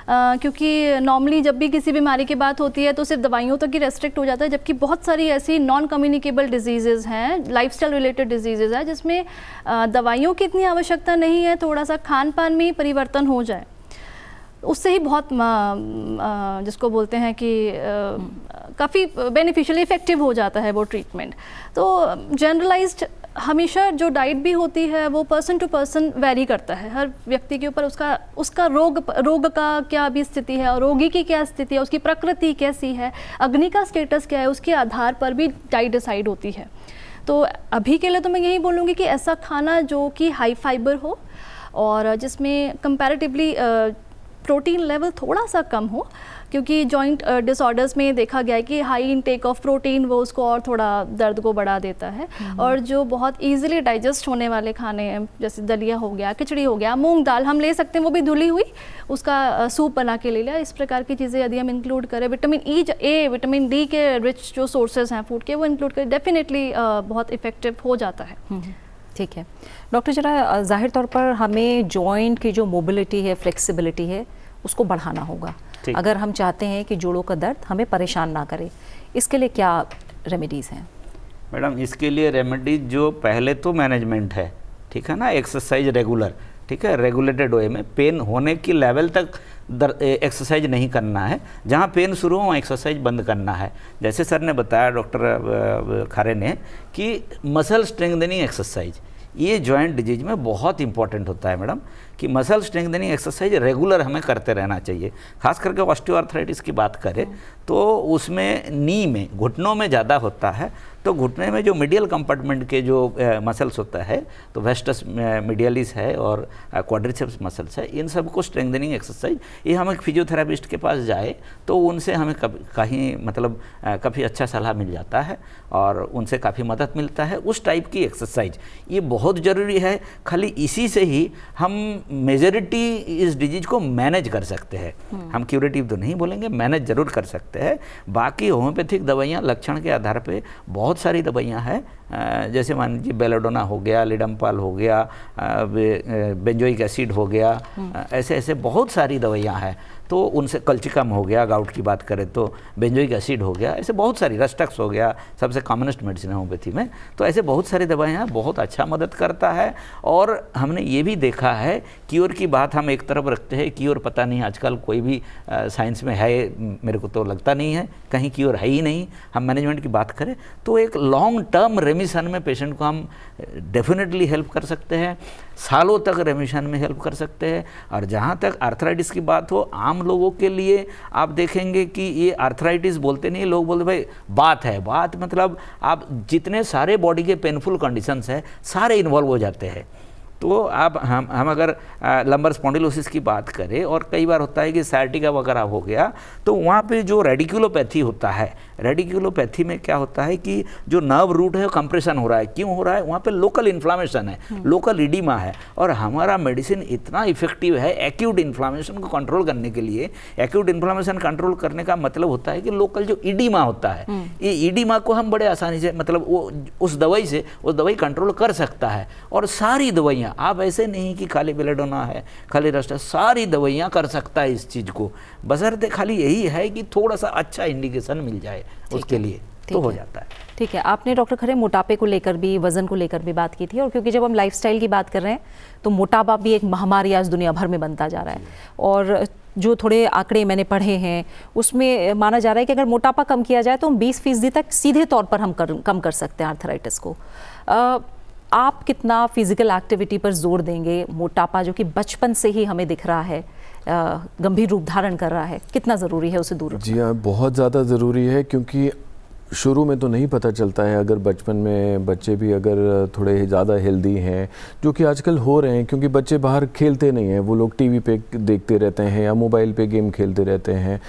Speaker 3: क्योंकि नॉर्मली जब भी किसी बीमारी की बात होती है तो सिर्फ दवाइयों तक ही रेस्ट्रिक्ट हो जाता है, जबकि बहुत सारी ऐसी नॉन कम्युनिकेबल डिजीज़ेज़ हैं, लाइफस्टाइल रिलेटेड डिजीज़ेज़ हैं, जिसमें दवाइयों की इतनी आवश्यकता नहीं है, थोड़ा सा खान पान में ही परिवर्तन हो जाए उससे ही बहुत जिसको बोलते हैं कि काफ़ी बेनिफिशियल इफ़ेक्टिव हो जाता है वो ट्रीटमेंट। तो जनरलाइज्ड हमेशा जो डाइट भी होती है वो पर्सन टू पर्सन वेरी करता है, हर व्यक्ति के ऊपर उसका रोग का क्या भी स्थिति है और रोगी की क्या स्थिति है, उसकी प्रकृति कैसी है, अग्नि का स्टेटस क्या है, उसके आधार पर भी डाइट डिसाइड होती है। तो अभी के लिए तो मैं यही बोलूँगी कि ऐसा खाना जो कि हाई फाइबर हो और जिसमें कंपैरेटिवली प्रोटीन लेवल थोड़ा सा कम हो, क्योंकि जॉइंट डिसऑर्डर्स में देखा गया है कि हाई इनटेक ऑफ प्रोटीन वो उसको और थोड़ा दर्द को बढ़ा देता है। और जो बहुत इजीली डाइजेस्ट होने वाले खाने हैं जैसे दलिया हो गया, खिचड़ी हो गया, मूंग दाल हम ले सकते हैं, वो भी धुली हुई, उसका सूप बना के ले लिया। इस प्रकार की चीज़ें यदि हम इंक्लूड करें, विटामिन ए विटामिन डी के रिच जो सोर्सेज हैं फूड के, वो इंक्लूड करें, डेफिनेटली बहुत इफेक्टिव हो जाता है।
Speaker 1: ठीक है डॉक्टर, जरा जाहिर तौर पर हमें जॉइंट की जो मोबिलिटी है, फ्लेक्सिबिलिटी है, उसको बढ़ाना होगा अगर हम चाहते हैं कि जोड़ों का दर्द हमें परेशान ना करे। इसके लिए क्या रेमेडीज़ हैं?
Speaker 4: मैडम, इसके लिए रेमेडीज जो पहले तो मैनेजमेंट है, ठीक है ना, एक्सरसाइज रेगुलर, ठीक है, रेगुलेटेड वे में, पेन होने की लेवल तक एक्सरसाइज नहीं करना है, जहाँ पेन शुरू हो एक्सरसाइज बंद करना है। जैसे सर ने बताया, डॉक्टर खारे ने, कि मसल स्ट्रेंथनिंग एक्सरसाइज ये जॉइंट डिजीज में बहुत इंपॉर्टेंट होता है मैडम, कि मसल स्ट्रेंथनिंग एक्सरसाइज रेगुलर हमें करते रहना चाहिए। खास करके ऑस्टियोआर्थराइटिस की बात करें तो उसमें नी में, घुटनों में ज़्यादा होता है, तो घुटने में जो मीडियल कंपार्टमेंट के जो मसल्स होता है, तो वेस्टस मीडियलिस है और क्वाड्रिसेप्स मसल्स है, इन सब को स्ट्रेंथनिंग एक्सरसाइज, ये हम एक फिजियोथेरापिस्ट के पास जाए तो उनसे हमें कहीं मतलब काफ़ी अच्छा सलाह मिल जाता है और उनसे काफ़ी मदद मिलता है। उस टाइप की एक्सरसाइज ये बहुत ज़रूरी है। खाली इसी से ही हम मेजॉरिटी इस डिजीज को मैनेज कर सकते हैं। हम क्यूरेटिव तो नहीं बोलेंगे, मैनेज जरूर कर सकते हैं। बाकी होम्योपैथिक दवाइयाँ लक्षण के आधार पे बहुत सारी दवाइयाँ हैं, जैसे मान लीजिए बेलाडोना हो गया, लिडम्पाल हो गया, बेंजोइक एसिड हो गया, ऐसे ऐसे बहुत सारी दवाइयाँ हैं। तो उनसे कल्चिकम हो गया, गाउट की बात करें तो बेंजोइक एसिड हो गया, ऐसे बहुत सारी, रस्टक्स हो गया, सबसे कॉमनेस्ट मेडिसिन है होम्योपैथी में। तो ऐसे बहुत सारी दवाइयाँ बहुत अच्छा मदद करता है। और हमने ये भी देखा है, क्योर की बात हम एक तरफ रखते हैं, क्योर पता नहीं आजकल कोई भी साइंस में है, मेरे को तो लगता नहीं है, कहीं क्योर है ही नहीं। हम मैनेजमेंट की बात करें तो एक लॉन्ग टर्म रेमिशन में पेशेंट को हम डेफिनेटली हेल्प कर सकते हैं, सालों तक रेमिशन में हेल्प कर सकते हैं। और जहाँ तक आर्थराइटिस की बात हो, आम लोगों के लिए आप देखेंगे कि ये आर्थराइटिस बोलते नहीं, लोग बोलते भाई बात है, बात मतलब आप जितने सारे बॉडी के पेनफुल कंडीशंस हैं सारे इन्वॉल्व हो जाते हैं। तो आप हम अगर लंबर स्पॉन्डिलोसिस की बात करें, और कई बार होता है कि साइटिका वगैरह हो गया, तो वहाँ पे जो रेडिकुलोपैथी होता है, रेडिकुलोपैथी में क्या होता है कि जो नर्व रूट है कंप्रेशन हो रहा है। क्यों हो रहा है? वहाँ पे लोकल इन्फ्लामेशन है, लोकल इडीमा है। और हमारा मेडिसिन इतना इफेक्टिव है एक्यूट इन्फ्लामेशन को कंट्रोल करने के लिए। एक्यूट इन्फ्लामेशन कंट्रोल करने का मतलब होता है कि लोकल जो इडीमा होता है, ये इडीमा को हम बड़े आसानी से, मतलब वो उस दवाई कंट्रोल कर सकता है। और सारी दवाइयाँ, आप ऐसे नहीं कि खाली बेलाडोना है, खाली रस्ट है, सारी दवाइयाँ कर सकता है इस चीज़ को, बशर्ते खाली यही है कि थोड़ा सा अच्छा इंडिकेशन मिल जाए उसके लिए, तो हो जाता है।
Speaker 1: ठीक है, आपने डॉक्टर खरे मोटापे को लेकर भी, वजन को लेकर भी बात की थी, और क्योंकि जब हम लाइफस्टाइल की बात कर रहे हैं तो मोटापा भी एक महामारी आज दुनिया भर में बनता जा रहा है। और जो थोड़े आंकड़े मैंने पढ़े हैं उसमें माना जा रहा है कि अगर मोटापा कम किया जाए तो हम 20% तक सीधे तौर पर हम कम कर सकते हैं आर्थराइटिस को। आप कितना फिजिकल एक्टिविटी पर जोर देंगे? मोटापा जो कि बचपन से ही हमें दिख रहा है, गंभीर रूप धारण कर रहा है, कितना ज़रूरी है उसे दूर रखना?
Speaker 2: जी हाँ, बहुत ज़्यादा ज़रूरी है, क्योंकि शुरू में तो नहीं पता चलता है, अगर बचपन में बच्चे भी अगर थोड़े ज़्यादा हेल्दी हैं, जो कि आजकल हो रहे हैं, क्योंकि बच्चे बाहर खेलते नहीं हैं, वो लोग टीवी पे देखते रहते हैं या मोबाइल पे गेम खेलते रहते हैं,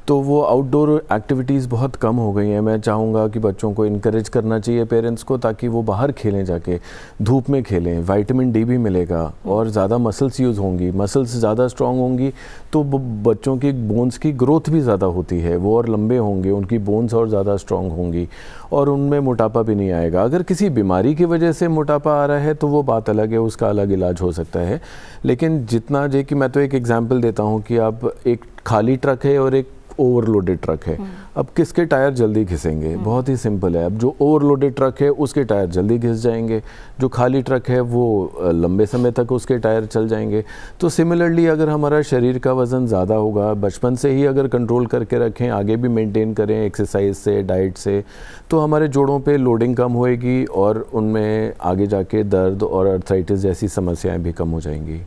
Speaker 2: तो वो आउटडोर एक्टिविटीज़ बहुत कम हो गई हैं। मैं चाहूँगा कि बच्चों को इनकरेज करना चाहिए पेरेंट्स को, ताकि वो बाहर खेलें, जाके धूप में खेलें, विटामिन डी भी मिलेगा और ज़्यादा मसल्स यूज़ होंगी, मसल्स ज़्यादा स्ट्रॉन्ग होंगी तो बच्चों की बोन्स की ग्रोथ भी ज़्यादा होती है, वो और लंबे होंगे, उनकी बोन्स और ज़्यादा स्ट्रॉन्ग होंगी और उनमें मोटापा भी नहीं आएगा। अगर किसी बीमारी की वजह से मोटापा आ रहा है तो वो बात अलग है, उसका अलग इलाज हो सकता है। लेकिन जितना जे कि मैं तो एक एग्जांपल देता हूँ कि आप एक खाली ट्रक है और एक ओवरलोडेड ट्रक है, अब किसके टायर जल्दी घिसेंगे? बहुत ही सिंपल है, अब जो ओवरलोडेड ट्रक है उसके टायर जल्दी घिस जाएंगे, जो खाली ट्रक है वो लंबे समय तक उसके टायर चल जाएंगे। तो सिमिलरली अगर हमारा शरीर का वज़न ज़्यादा होगा, बचपन से ही अगर कंट्रोल करके रखें, आगे भी मेंटेन करें एक्सरसाइज से, डाइट से, तो हमारे जोड़ों पे लोडिंग कम होएगी और उनमें आगे जाके दर्द और अर्थराइटिस जैसी समस्याएं भी कम हो जाएंगी।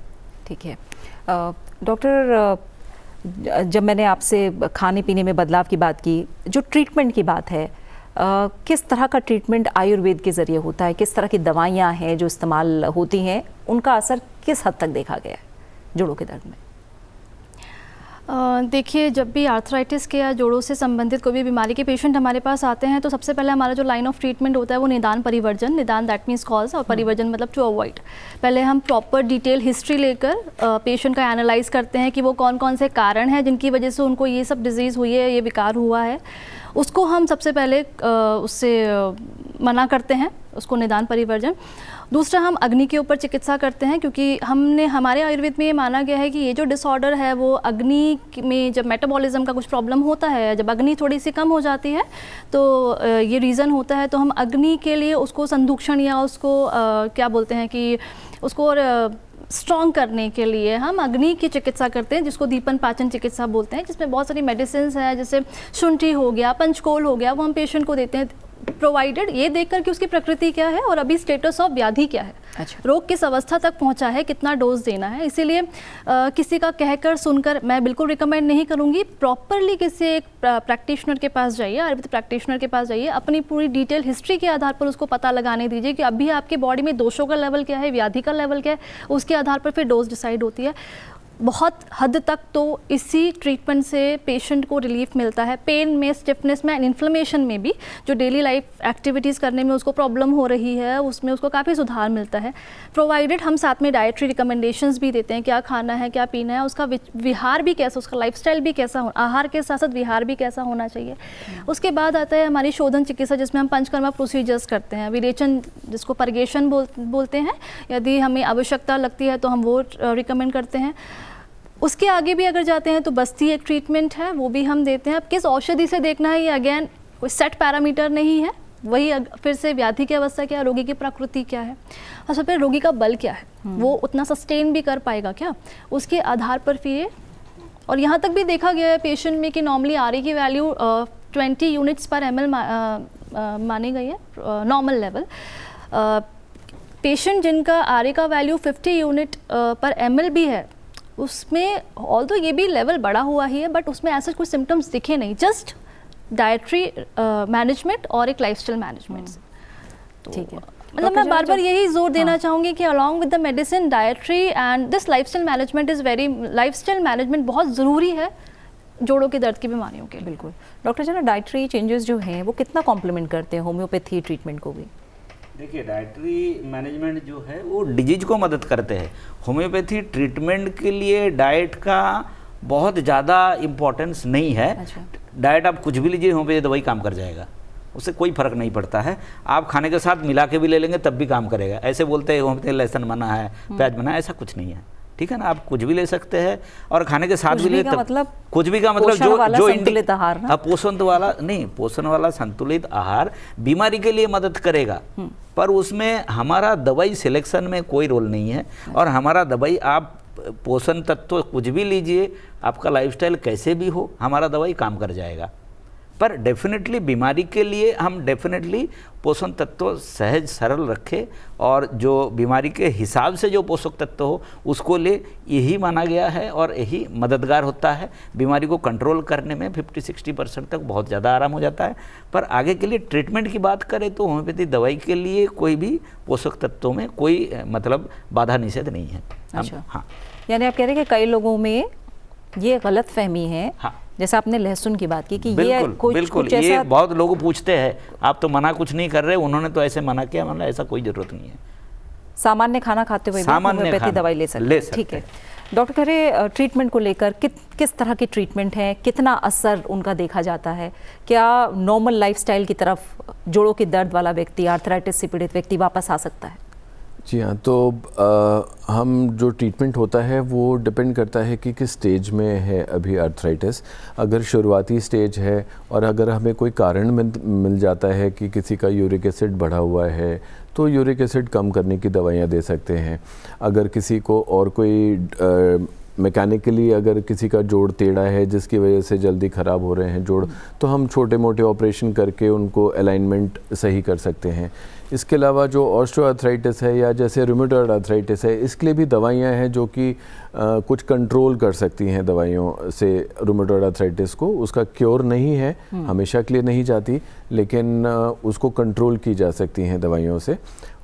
Speaker 1: ठीक है डॉक्टर, जब मैंने आपसे खाने पीने में बदलाव की बात की, जो ट्रीटमेंट की बात है, किस तरह का ट्रीटमेंट आयुर्वेद के ज़रिए होता है, किस तरह की दवाइयाँ हैं जो इस्तेमाल होती हैं, उनका असर किस हद तक देखा गया है जोड़ों के दर्द में?
Speaker 3: देखिए, जब भी आर्थराइटिस के या जोड़ों से संबंधित कोई भी बीमारी के पेशेंट हमारे पास आते हैं तो सबसे पहले हमारा जो लाइन ऑफ ट्रीटमेंट होता है वो निदान परिवर्जन, निदान दैट मीन्स कॉज, और परिवर्जन मतलब टू अवॉइड। पहले हम प्रॉपर डिटेल हिस्ट्री लेकर पेशेंट का एनालाइज करते हैं कि वो कौन कौन से कारण हैं जिनकी वजह से उनको ये सब डिजीज़ हुई है, ये विकार हुआ है, उसको हम सबसे पहले उससे मना करते हैं, उसको निदान परिवर्जन। दूसरा, हम अग्नि के ऊपर चिकित्सा करते हैं, क्योंकि हमारे आयुर्वेद में ये माना गया है कि ये जो डिसऑर्डर है वो अग्नि में, जब मेटाबॉलिज्म का कुछ प्रॉब्लम होता है, जब अग्नि थोड़ी सी कम हो जाती है तो ये रीज़न होता है। तो हम अग्नि के लिए उसको संदूषण या उसको क्या बोलते हैं कि उसको स्ट्रॉन्ग करने के लिए हम अग्नि की चिकित्सा करते हैं, जिसको दीपन पाचन चिकित्सा बोलते हैं, जिसमें बहुत सारी मेडिसिन है, जैसे शुंठी हो गया, पंचकोल हो गया, वो हम पेशेंट को देते हैं, प्रोवाइडेड ये देखकर कि उसकी प्रकृति क्या है और अभी स्टेटस ऑफ व्याधि क्या है, अच्छा, रोग किस अवस्था तक पहुंचा है, कितना डोज देना है। इसीलिए किसी का कहकर सुनकर मैं बिल्कुल रिकमेंड नहीं करूंगी। प्रॉपरली किसी एक प्रैक्टिशनर के पास जाइए, आयुर्वेद प्रैक्टिशनर के पास जाइए, अपनी पूरी डिटेल हिस्ट्री के आधार पर उसको पता लगाने दीजिए कि अभी आपके बॉडी में दोषों का लेवल क्या है, व्याधि का लेवल क्या है, उसके आधार पर फिर डोज डिसाइड होती है। बहुत हद तक तो इसी ट्रीटमेंट से पेशेंट को रिलीफ मिलता है, पेन में, स्टिफनेस में एंड इन्फ्लेमेशन में भी, जो डेली लाइफ एक्टिविटीज़ करने में उसको प्रॉब्लम हो रही है उसमें उसको काफ़ी सुधार मिलता है। प्रोवाइडेड हम साथ में डाइटरी रिकमेंडेशंस भी देते हैं, क्या खाना है, क्या पीना है, उसका विहार भी कैसा, उसका लाइफस्टाइल भी कैसा हो, आहार के साथ साथ विहार भी कैसा होना चाहिए। उसके बाद आता है हमारी शोधन चिकित्सा, जिसमें हम पंचकर्मा प्रोसीजर्स करते हैं, विरेचन जिसको परगेशन बोलते हैं, यदि हमें आवश्यकता लगती है तो हम वो रिकमेंड करते हैं। उसके आगे भी अगर जाते हैं तो बस्ती एक ट्रीटमेंट है, वो भी हम देते हैं। अब किस औषधि से देखना है, ये अगेन कोई सेट पैरामीटर नहीं है, वही फिर से व्याधि की अवस्था क्या है, रोगी की प्रकृति क्या है, और सबसे पहले रोगी का बल क्या है, वो उतना सस्टेन भी कर पाएगा क्या, उसके आधार पर फिर। और यहाँ तक भी देखा गया है पेशेंट में कि नॉर्मली आर की वैल्यू 20 यूनिट्स पर ml मानी गई है नॉर्मल लेवल। पेशेंट जिनका आर का वैल्यू 50 यूनिट पर ml भी है, उसमें ऑल्दो ये भी लेवल बढ़ा हुआ ही है, बट उसमें ऐसे कुछ सिम्टम्स दिखे नहीं, जस्ट डाइटरी मैनेजमेंट और एक लाइफस्टाइल मैनेजमेंट से। ठीक है, मतलब मैं बार बार यही जोर देना चाहूँगी कि along with the medicine, dietary and this lifestyle management is very, lifestyle management बहुत ज़रूरी है जोड़ों के दर्द की बीमारियों के।
Speaker 1: बिल्कुल डॉक्टर जना, डाइटरी चेंजेस जो हैं वो कितना कॉम्प्लीमेंट करते हैं होम्योपैथी ट्रीटमेंट को भी?
Speaker 4: देखिए, डाइटरी मैनेजमेंट जो है वो डिजीज को मदद करते हैं। होम्योपैथी ट्रीटमेंट के लिए डाइट का बहुत ज़्यादा इम्पोर्टेंस नहीं है। अच्छा। डाइट आप कुछ भी लीजिए, होम्योपैथी दवाई काम कर जाएगा, उससे कोई फर्क नहीं पड़ता है। आप खाने के साथ मिला के भी ले लेंगे तब भी काम करेगा। ऐसे बोलते हैं होम्योपैथी लहसुन मना है, प्याज मना है, ऐसा कुछ नहीं है, ठीक है ना। आप कुछ भी ले सकते हैं और खाने के साथ भी ले, मतलब कुछ भी का मतलब जो
Speaker 1: संतुलित आहार ना,
Speaker 4: पोषण वाला नहीं, पोषण वाला संतुलित आहार बीमारी के लिए मदद करेगा, पर उसमें हमारा दवाई सिलेक्शन में कोई रोल नहीं है। और हमारा दवाई, आप पोषण तत्व कुछ भी लीजिए, आपका लाइफस्टाइल कैसे भी हो, हमारा दवाई काम कर जाएगा। पर डेफिनेटली बीमारी के लिए हम डेफिनेटली पोषण तत्व सहज सरल रखें और जो बीमारी के हिसाब से जो पोषक तत्व हो उसको ले, यही माना गया है और यही मददगार होता है। बीमारी को कंट्रोल करने में 50-60% तक बहुत ज़्यादा आराम हो जाता है। पर आगे के लिए ट्रीटमेंट की बात करें तो होम्योपैथी दवाई के लिए कोई भी पोषक तत्वों में कोई मतलब बाधा निषेध नहीं है।
Speaker 1: अच्छा,
Speaker 4: हाँ,
Speaker 1: यानी आप कह रहे हैं कि कई लोगों में ये गलत फहमी है।
Speaker 4: हाँ,
Speaker 1: जैसे आपने लहसुन की बात की कि
Speaker 4: बिल्कुल,
Speaker 1: ये कुछ
Speaker 4: बिल्कुल,
Speaker 1: ऐसा,
Speaker 4: ये बहुत लोग पूछते हैं आप तो मना कुछ नहीं कर रहे, उन्होंने तो ऐसे मना किया, मतलब ऐसा कोई जरूरत नहीं है।
Speaker 1: सामान्य खाना खाते हुए भी होम्योपैथी दवाई ले सकते हैं। ठीक है डॉक्टर, कह रहे ट्रीटमेंट को लेकर किस तरह की ट्रीटमेंट है, कितना असर उनका देखा जाता है? क्या नॉर्मल लाइफस्टाइल की तरफ जोड़ों के दर्द वाला व्यक्ति, आर्थराइटिस से पीड़ित व्यक्ति वापस आ सकता है?
Speaker 2: जी हाँ, तो हम जो ट्रीटमेंट होता है वो डिपेंड करता है कि किस स्टेज में है अभी आर्थराइटिस। अगर शुरुआती स्टेज है और अगर हमें कोई कारण मिल जाता है कि किसी का यूरिक एसिड बढ़ा हुआ है तो यूरिक एसिड कम करने की दवाइयाँ दे सकते हैं। अगर किसी को और कोई मैकेनिकली अगर किसी का जोड़ टेढ़ा है जिसकी वजह से जल्दी ख़राब हो रहे हैं जोड़, तो हम छोटे मोटे ऑपरेशन करके उनको अलाइनमेंट सही कर सकते हैं। इसके अलावा जो ऑस्टियोआर्थराइटिस है या जैसे रूमेटॉइड आर्थराइटिस है, इसके लिए भी दवाइयाँ हैं जो कि कुछ कंट्रोल कर सकती हैं दवाइयों से रूमेटॉइड आर्थराइटिस को। उसका क्योर नहीं है, हमेशा के लिए नहीं जाती, लेकिन उसको कंट्रोल की जा सकती हैं दवाइयों से।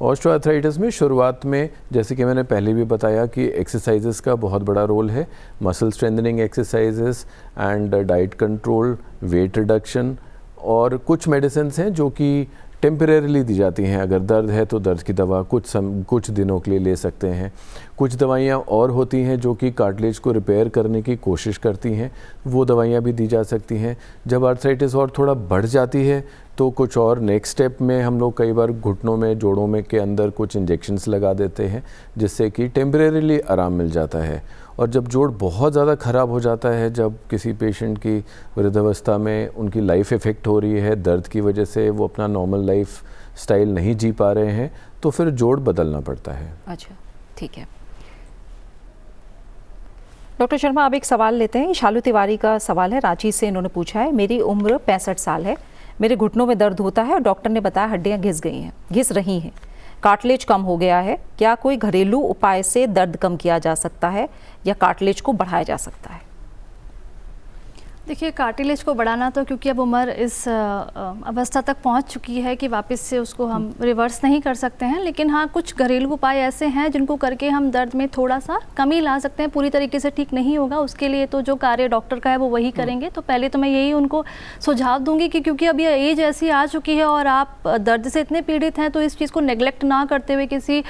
Speaker 2: ऑस्टियोआर्थराइटिस में शुरुआत में जैसे कि मैंने पहले भी बताया कि एक्सरसाइजेस का बहुत बड़ा रोल है, muscle strengthening exercises and diet control, weight reduction, और कुछ मेडिसिन्स हैं जो कि टेम्परेरीली दी जाती हैं। अगर दर्द है तो दर्द की दवा कुछ दिनों के लिए ले सकते हैं। कुछ दवाइयाँ और होती हैं जो कि कार्टिलेज को रिपेयर करने की कोशिश करती हैं, वो दवाइयाँ भी दी जा सकती हैं। जब आर्थराइटिस और थोड़ा बढ़ जाती है तो कुछ और नेक्स्ट स्टेप में हम लोग कई बार घुटनों में, जोड़ों में के अंदर कुछ इंजेक्शंस लगा देते हैं जिससे कि टेम्परेरीली आराम मिल जाता है। और जब जोड़ बहुत ज़्यादा ख़राब हो जाता है, जब किसी पेशेंट की वृद्धावस्था में उनकी लाइफ इफ़ेक्ट हो रही है दर्द की वजह से, वो अपना नॉर्मल लाइफ स्टाइल नहीं जी पा रहे हैं, तो फिर जोड़ बदलना पड़ता है।
Speaker 1: अच्छा, ठीक है डॉक्टर शर्मा, अब एक सवाल लेते हैं। शालू तिवारी का सवाल है, रांची से इन्होंने पूछा है, मेरी उम्र 65 साल है, मेरे घुटनों में दर्द होता है और डॉक्टर ने बताया हड्डियां घिस रही हैं, कार्टिलेज कम हो गया है, क्या कोई घरेलू उपाय से दर्द कम किया जा सकता है या कार्टिलेज को बढ़ाया जा सकता है?
Speaker 3: देखिए, कार्टिलेज को बढ़ाना तो क्योंकि अब उम्र इस अवस्था तक पहुंच चुकी है कि वापस से उसको हम रिवर्स नहीं कर सकते हैं, लेकिन हाँ कुछ घरेलू उपाय ऐसे हैं जिनको करके हम दर्द में थोड़ा सा कमी ला सकते हैं। पूरी तरीके से ठीक नहीं होगा, उसके लिए तो जो कार्य डॉक्टर का है वो वही करेंगे। तो पहले तो मैं यही उनको सुझाव दूंगी कि क्योंकि अब ये एज ऐसी आ चुकी है और आप दर्द से इतने पीड़ित हैं, तो इस चीज़ को नेग्लेक्ट ना करते हुए किसी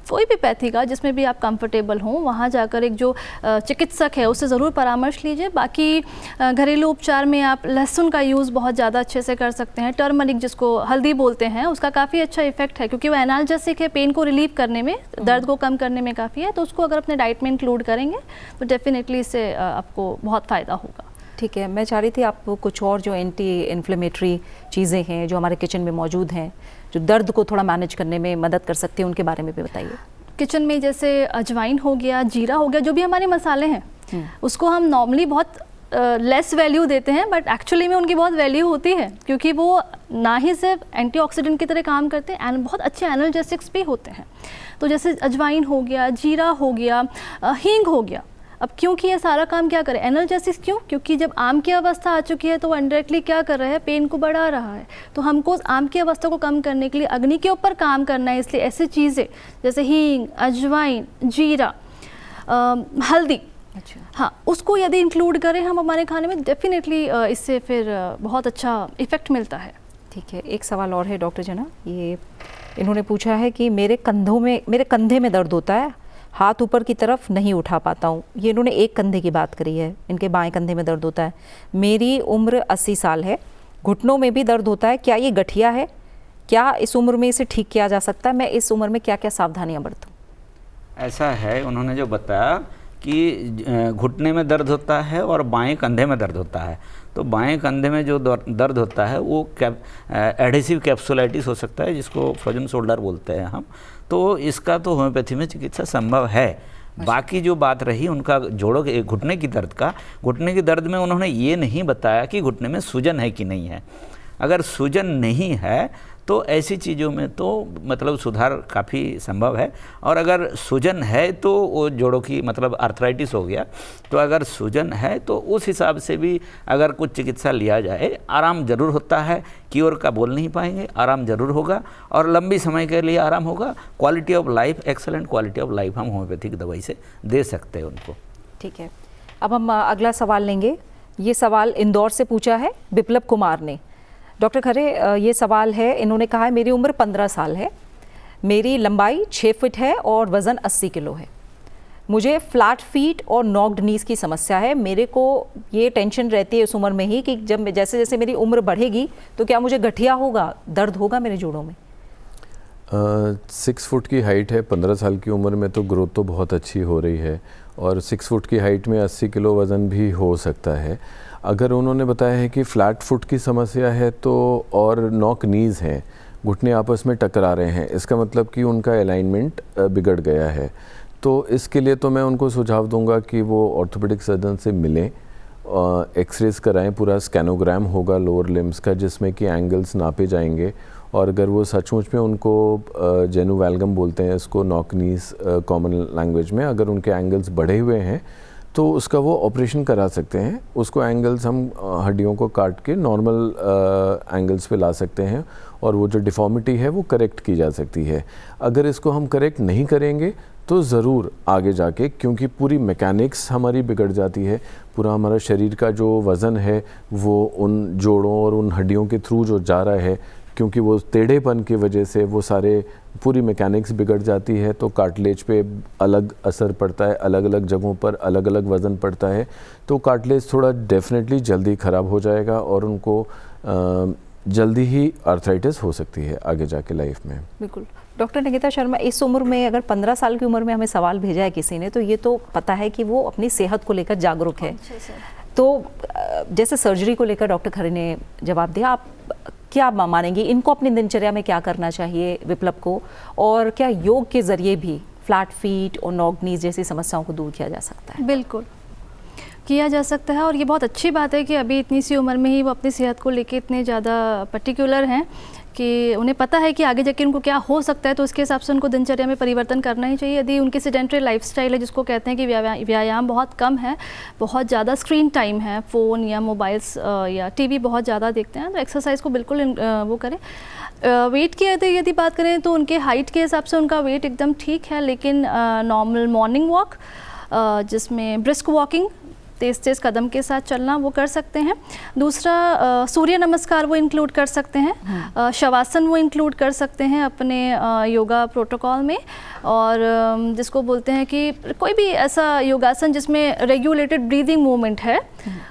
Speaker 3: कोई भी पैथी का जिसमें भी आप कंफर्टेबल हों वहाँ जाकर एक जो चिकित्सक है उससे ज़रूर परामर्श लीजिए। बाकी घरेलू उपचार में आप लहसुन का यूज़ बहुत ज़्यादा अच्छे से कर सकते हैं। टर्मरिक जिसको हल्दी बोलते हैं, उसका काफ़ी अच्छा इफेक्ट है क्योंकि वो एनाल्जेसिक है, पेन को रिलीव करने में, दर्द को कम करने में काफ़ी है। तो उसको अगर अपने डाइट में इंक्लूड करेंगे तो डेफिनेटली इससे आपको बहुत फ़ायदा होगा।
Speaker 1: ठीक है, मैं चाह रही थी आप कुछ और जो एंटी इन्फ्लेमेटरी चीज़ें हैं जो हमारे किचन में मौजूद हैं, जो दर्द को थोड़ा मैनेज करने में मदद कर सकती हैं, उनके बारे में भी बताइए।
Speaker 3: किचन में जैसे अजवाइन हो गया, जीरा हो गया, जो भी हमारे मसाले हैं उसको हम नॉर्मली बहुत लेस वैल्यू देते हैं, बट एक्चुअली में उनकी बहुत वैल्यू होती है क्योंकि वो ना ही सिर्फ एंटीऑक्सीडेंट की तरह काम करते हैं एंड बहुत अच्छे एनाल्जेसिक्स भी होते हैं। तो जैसे अजवाइन हो गया, जीरा हो गया, हींग हो गया। अब क्योंकि ये सारा काम क्या करे, एनाल्जेसिक्स क्यों? क्योंकि जब आम की अवस्था आ चुकी है तो वो इनडायरेक्टली क्या कर रहा है, पेन को बढ़ा रहा है। तो हमको आम की अवस्था को कम करने के लिए अग्नि के ऊपर काम करना है, इसलिए ऐसी चीज़ें जैसे हींग, अजवाइन, जीरा, हल्दी, अच्छा हाँ, उसको यदि इंक्लूड करें हम हमारे खाने में, डेफिनेटली इससे फिर बहुत अच्छा इफ़ेक्ट मिलता है।
Speaker 1: ठीक है, एक सवाल और है डॉक्टर जना, ये इन्होंने पूछा है कि मेरे कंधे में दर्द होता है, हाथ ऊपर की तरफ नहीं उठा पाता हूँ। ये इन्होंने एक कंधे की बात करी है, इनके बाएं कंधे में दर्द होता है। मेरी उम्र 80 साल है, घुटनों में भी दर्द होता है, क्या ये गठिया है? क्या इस उम्र में इसे ठीक किया जा सकता है? मैं इस उम्र में क्या क्या सावधानियाँ बरतूँ?
Speaker 4: ऐसा है, उन्होंने जो बताया कि घुटने में दर्द होता है और बाएं कंधे में दर्द होता है, तो बाएं कंधे में जो दर्द होता है वो एडहेसिव कैप्सुलाइटिस हो सकता है, जिसको फ्रोजन शोल्डर बोलते हैं हम। तो इसका तो होम्योपैथी में चिकित्सा संभव है, बाकी जो बात रही उनका जोड़ों के घुटने की दर्द का, घुटने की दर्द में उन्होंने ये नहीं बताया कि घुटने में सूजन है कि नहीं है। अगर सूजन नहीं है तो ऐसी चीज़ों में तो मतलब सुधार काफ़ी संभव है, और अगर सूजन है तो वो जोड़ों की मतलब आर्थराइटिस हो गया, तो अगर सूजन है तो उस हिसाब से भी अगर कुछ चिकित्सा लिया जाए, आराम ज़रूर होता है, क्योर का बोल नहीं पाएंगे, आराम ज़रूर होगा और लंबी समय के लिए आराम होगा। Quality of life, excellent quality of life हम होम्योपैथिक दवाई से दे सकते हैं उनको।
Speaker 1: ठीक है, अब हम अगला सवाल लेंगे। ये सवाल इंदौर से पूछा है विप्लव कुमार ने। डॉक्टर खरे, ये सवाल है, इन्होंने कहा है मेरी उम्र 15 साल है, मेरी लंबाई 6 फीट है और वज़न 80 किलो है। मुझे फ्लैट फीट और नॉक्ड नीज की समस्या है। मेरे को ये टेंशन रहती है इस उम्र में ही कि जब जैसे जैसे मेरी उम्र बढ़ेगी तो क्या मुझे गठिया होगा, दर्द होगा मेरे जोड़ों में।
Speaker 2: 6 फुट की हाइट है, 15 साल की उम्र में तो ग्रोथ तो बहुत अच्छी हो रही है, और 6 फुट की हाइट में 80 किलो वज़न भी हो सकता है। अगर उन्होंने बताया है कि फ्लैट फुट की समस्या है तो और नॉक नीज़ हैं, घुटने आपस में टकरा रहे हैं, इसका मतलब कि उनका अलाइनमेंट बिगड़ गया है। तो इसके लिए तो मैं उनको सुझाव दूंगा कि वो ऑर्थोपेडिक सर्जन से मिलें, एक्सरेज कराएं, पूरा स्कैनोग्राम होगा लोअर लिम्स का जिसमें कि एंगल्स नापे जाएंगे, और अगर वो सचमुच में उनको जेनुवैल्गम बोलते हैं इसको नॉक नीज कॉमन लैंग्वेज में, अगर उनके एंगल्स बढ़े हुए हैं तो उसका वो ऑपरेशन करा सकते हैं। उसको एंगल्स हम हड्डियों को काट के नॉर्मल एंगल्स पे ला सकते हैं और वो जो डिफॉर्मिटी है वो करेक्ट की जा सकती है। अगर इसको हम करेक्ट नहीं करेंगे तो ज़रूर आगे जाके, क्योंकि पूरी मैकेनिक्स हमारी बिगड़ जाती है, पूरा हमारा शरीर का जो वज़न है वो उन जोड़ों और उन हड्डियों के थ्रू जो जा रहा है, क्योंकि वो टेढ़ेपन की वजह से वो सारे पूरी मैकेनिक्स बिगड़ जाती है, तो कार्टिलेज पे अलग असर पड़ता है, अलग अलग जगहों पर अलग अलग वज़न पड़ता है, तो कार्टिलेज थोड़ा डेफिनेटली जल्दी ख़राब हो जाएगा और उनको जल्दी ही आर्थराइटिस हो सकती है आगे जाके लाइफ में।
Speaker 1: बिल्कुल। डॉक्टर निकिता शर्मा, इस उम्र में अगर 15 साल की उम्र में हमें सवाल भेजा है किसी ने, तो ये तो पता है कि वो अपनी सेहत को लेकर जागरूक है। तो जैसे सर्जरी को लेकर डॉक्टर खरे ने जवाब दिया, आप क्या मानेंगी, इनको अपनी दिनचर्या में क्या करना चाहिए विप्लव को, और क्या योग के ज़रिए भी फ्लैट फीट और नॉक नीज जैसी समस्याओं को दूर किया जा सकता है?
Speaker 3: बिल्कुल किया जा सकता है, और ये बहुत अच्छी बात है कि अभी इतनी सी उम्र में ही वो अपनी सेहत को लेके इतने ज़्यादा पर्टिकुलर हैं कि उन्हें पता है कि आगे जाके उनको क्या हो सकता है, तो उसके हिसाब से उनको दिनचर्या में परिवर्तन करना ही चाहिए। यदि उनकी सेडेंटरी लाइफस्टाइल है, जिसको कहते हैं कि व्यायाम बहुत कम है, बहुत ज़्यादा स्क्रीन टाइम है, फ़ोन या मोबाइल्स या टीवी बहुत ज़्यादा देखते हैं, तो एक्सरसाइज को बिल्कुल वो करें। वेट की यदि बात करें तो उनके हाइट के हिसाब से उनका वेट एकदम ठीक है, लेकिन नॉर्मल मॉर्निंग वॉक, जिसमें ब्रिस्क वॉकिंग, तेज़ तेज़ कदम के साथ चलना, वो कर सकते हैं। दूसरा सूर्य नमस्कार वो इंक्लूड कर सकते हैं, शवासन वो इंक्लूड कर सकते हैं अपने योगा प्रोटोकॉल में, और जिसको बोलते हैं कि कोई भी ऐसा योगासन जिसमें रेगुलेटेड ब्रीदिंग मूवमेंट है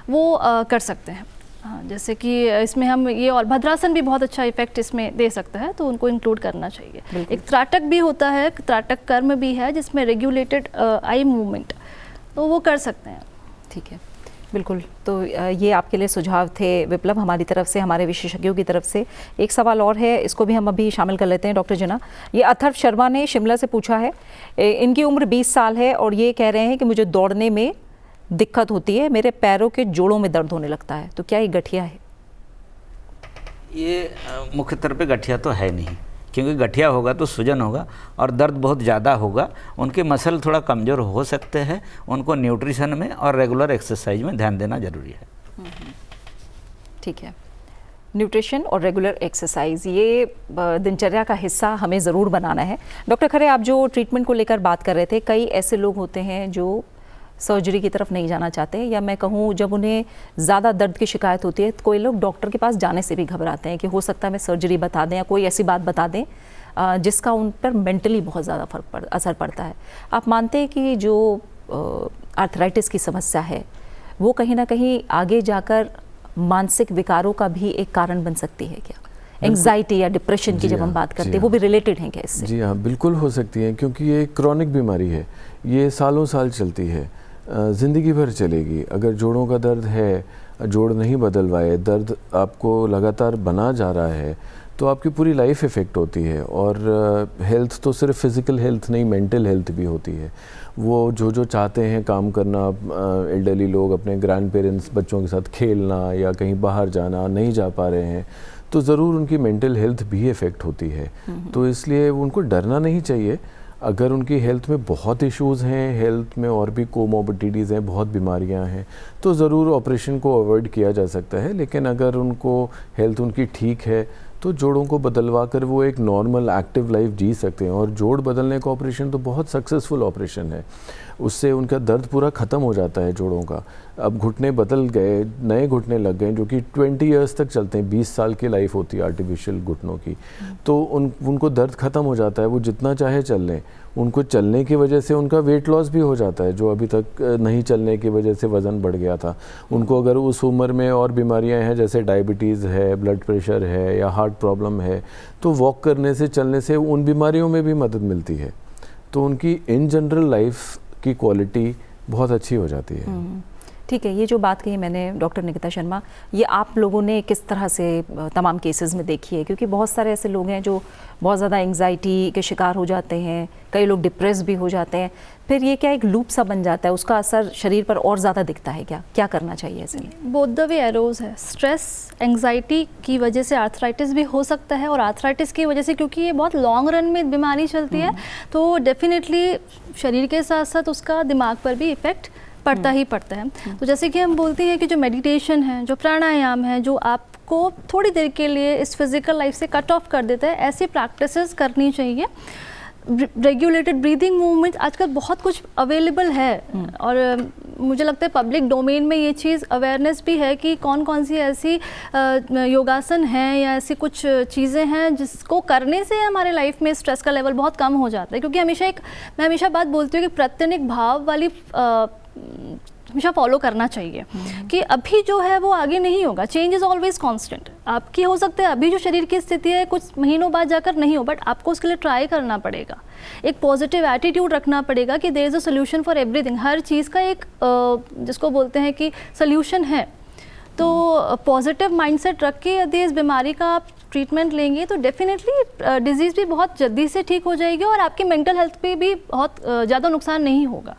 Speaker 3: वो कर सकते हैं। जैसे कि इसमें हम ये, और भद्रासन भी बहुत अच्छा इफेक्ट इसमें दे सकता है, तो उनको इंक्लूड करना चाहिए। एक त्राटक भी होता है, त्राटक कर्म भी है जिसमें रेगुलेटेड आई मूवमेंट, तो वो कर सकते हैं।
Speaker 1: ठीक है, बिल्कुल। तो ये आपके लिए सुझाव थे विप्लव, हमारी तरफ से, हमारे विशेषज्ञों की तरफ से। एक सवाल और है, इसको भी हम अभी शामिल कर लेते हैं डॉक्टर जना। ये अथर्व शर्मा ने शिमला से पूछा है, इनकी उम्र 20 साल है और ये कह रहे हैं कि मुझे दौड़ने में दिक्कत होती है, मेरे पैरों के जोड़ों में दर्द होने लगता है, तो क्या ये गठिया है?
Speaker 4: ये मुख्य तौर पे गठिया तो है नहीं, क्योंकि गठिया होगा तो सूजन होगा और दर्द बहुत ज़्यादा होगा। उनके मसल थोड़ा कमज़ोर हो सकते हैं, उनको न्यूट्रिशन में और रेगुलर एक्सरसाइज में ध्यान देना ज़रूरी है।
Speaker 1: ठीक है, न्यूट्रिशन और रेगुलर एक्सरसाइज ये दिनचर्या का हिस्सा हमें ज़रूर बनाना है। डॉक्टर खरे, आप जो ट्रीटमेंट को लेकर बात कर रहे थे, कई ऐसे लोग होते हैं जो सर्जरी की तरफ नहीं जाना चाहते, या मैं कहूँ जब उन्हें ज़्यादा दर्द की शिकायत होती है तो कोई लोग डॉक्टर के पास जाने से भी घबराते हैं कि हो सकता है मैं सर्जरी बता दें या कोई ऐसी बात बता दें जिसका उन पर मेंटली बहुत ज़्यादा असर पड़ता है। आप मानते हैं कि जो आर्थराइटिस की समस्या है वो कहीं ना कहीं आगे जाकर मानसिक विकारों का भी एक कारण बन सकती है क्या? एंग्जाइटी या डिप्रेशन की जब हम बात करते हैं, वो भी रिलेटेड हैं क्या इससे?
Speaker 2: जी हाँ, बिल्कुल हो सकती है, क्योंकि ये क्रॉनिक बीमारी है, ये सालों साल चलती है, ज़िंदगी भर चलेगी। अगर जोड़ों का दर्द है, जोड़ नहीं बदलवाए, दर्द आपको लगातार बना जा रहा है, तो आपकी पूरी लाइफ इफ़ेक्ट होती है। और हेल्थ तो सिर्फ फिज़िकल हेल्थ नहीं, मेंटल हेल्थ भी होती है। वो जो चाहते हैं काम करना, एल्डरली लोग अपने ग्रैंड पेरेंट्स बच्चों के साथ खेलना या कहीं बाहर जाना, नहीं जा पा रहे हैं, तो ज़रूर उनकी मेंटल हेल्थ भी इफ़ेक्ट होती है। तो इसलिए उनको डरना नहीं चाहिए। अगर उनकी हेल्थ में बहुत इश्यूज़ हैं, हेल्थ में और भी कोमोबिडिटीज़ हैं, बहुत बीमारियां हैं, तो ज़रूर ऑपरेशन को अवॉइड किया जा सकता है। लेकिन अगर उनको हेल्थ उनकी ठीक है तो जोड़ों को बदलवा कर वो एक नॉर्मल एक्टिव लाइफ जी सकते हैं। और जोड़ बदलने का ऑपरेशन तो बहुत सक्सेसफुल ऑपरेशन है, उससे उनका दर्द पूरा ख़त्म हो जाता है जोड़ों का। अब घुटने बदल गए, नए घुटने लग गए जो कि 20 इयर्स तक चलते हैं, 20 साल की लाइफ होती है आर्टिफिशियल घुटनों की, तो उनको दर्द ख़त्म हो जाता है, वो जितना चाहे चल लें। उनको चलने की वजह से उनका वेट लॉस भी हो जाता है, जो अभी तक नहीं चलने की वजह से वज़न बढ़ गया था। उनको अगर उस उम्र में और बीमारियां हैं जैसे डायबिटीज़ है, ब्लड प्रेशर है या हार्ट प्रॉब्लम है, तो वॉक करने से, चलने से उन बीमारियों में भी मदद मिलती है। तो उनकी इन जनरल लाइफ की क्वालिटी बहुत अच्छी हो जाती है।
Speaker 1: ठीक है, ये जो बात कही मैंने डॉक्टर निकिता शर्मा, ये आप लोगों ने किस तरह से तमाम केसेस में देखी है? क्योंकि बहुत सारे ऐसे लोग हैं जो बहुत ज़्यादा एंग्जाइटी के शिकार हो जाते हैं, कई लोग डिप्रेस भी हो जाते हैं, फिर ये क्या एक लूप सा बन जाता है, उसका असर शरीर पर और ज़्यादा दिखता है क्या करना चाहिए ऐसे में?
Speaker 3: बोथ द वे एरोज है। स्ट्रेस, एंग्जाइटी की वजह से आर्थराइटिस भी हो सकता है, और आर्थराइटिस की वजह से, क्योंकि ये बहुत लॉन्ग रन में बीमारी चलती है, तो डेफिनेटली शरीर के साथ साथ उसका दिमाग पर भी इफ़ेक्ट पड़ता ही पड़ता है। तो जैसे कि हम बोलते हैं कि जो मेडिटेशन है, जो प्राणायाम है, जो आपको थोड़ी देर के लिए इस फिज़िकल लाइफ से कट ऑफ कर देता है, ऐसी प्रैक्टिसेस करनी चाहिए। रेगुलेटेड ब्रीदिंग मूवमेंट आजकल बहुत कुछ अवेलेबल है, और मुझे लगता है पब्लिक डोमेन में ये चीज़ अवेयरनेस भी है कि कौन कौन सी ऐसी योगासन हैं या ऐसी कुछ चीज़ें हैं जिसको करने से हमारे लाइफ में स्ट्रेस का लेवल बहुत कम हो जाता है। क्योंकि मैं हमेशा बात बोलती हूँ कि प्रत्यनिक भाव वाली हमेशा फॉलो करना चाहिए कि अभी जो है वो आगे नहीं होगा। Change is always constant. आपकी हो सकता है अभी जो शरीर की स्थिति है कुछ महीनों बाद जाकर नहीं हो, बट आपको उसके लिए ट्राई करना पड़ेगा, एक पॉजिटिव एटीट्यूड रखना पड़ेगा कि there is a solution for everything. हर चीज़ का एक जिसको बोलते हैं कि सोल्यूशन है। तो पॉजिटिव माइंडसेट रख के यदि इस बीमारी का आप ट्रीटमेंट लेंगे तो डेफिनेटली डिजीज़ भी बहुत जल्दी से ठीक हो जाएगी और आपकी मेंटल हेल्थ पे भी बहुत ज़्यादा नुकसान नहीं होगा।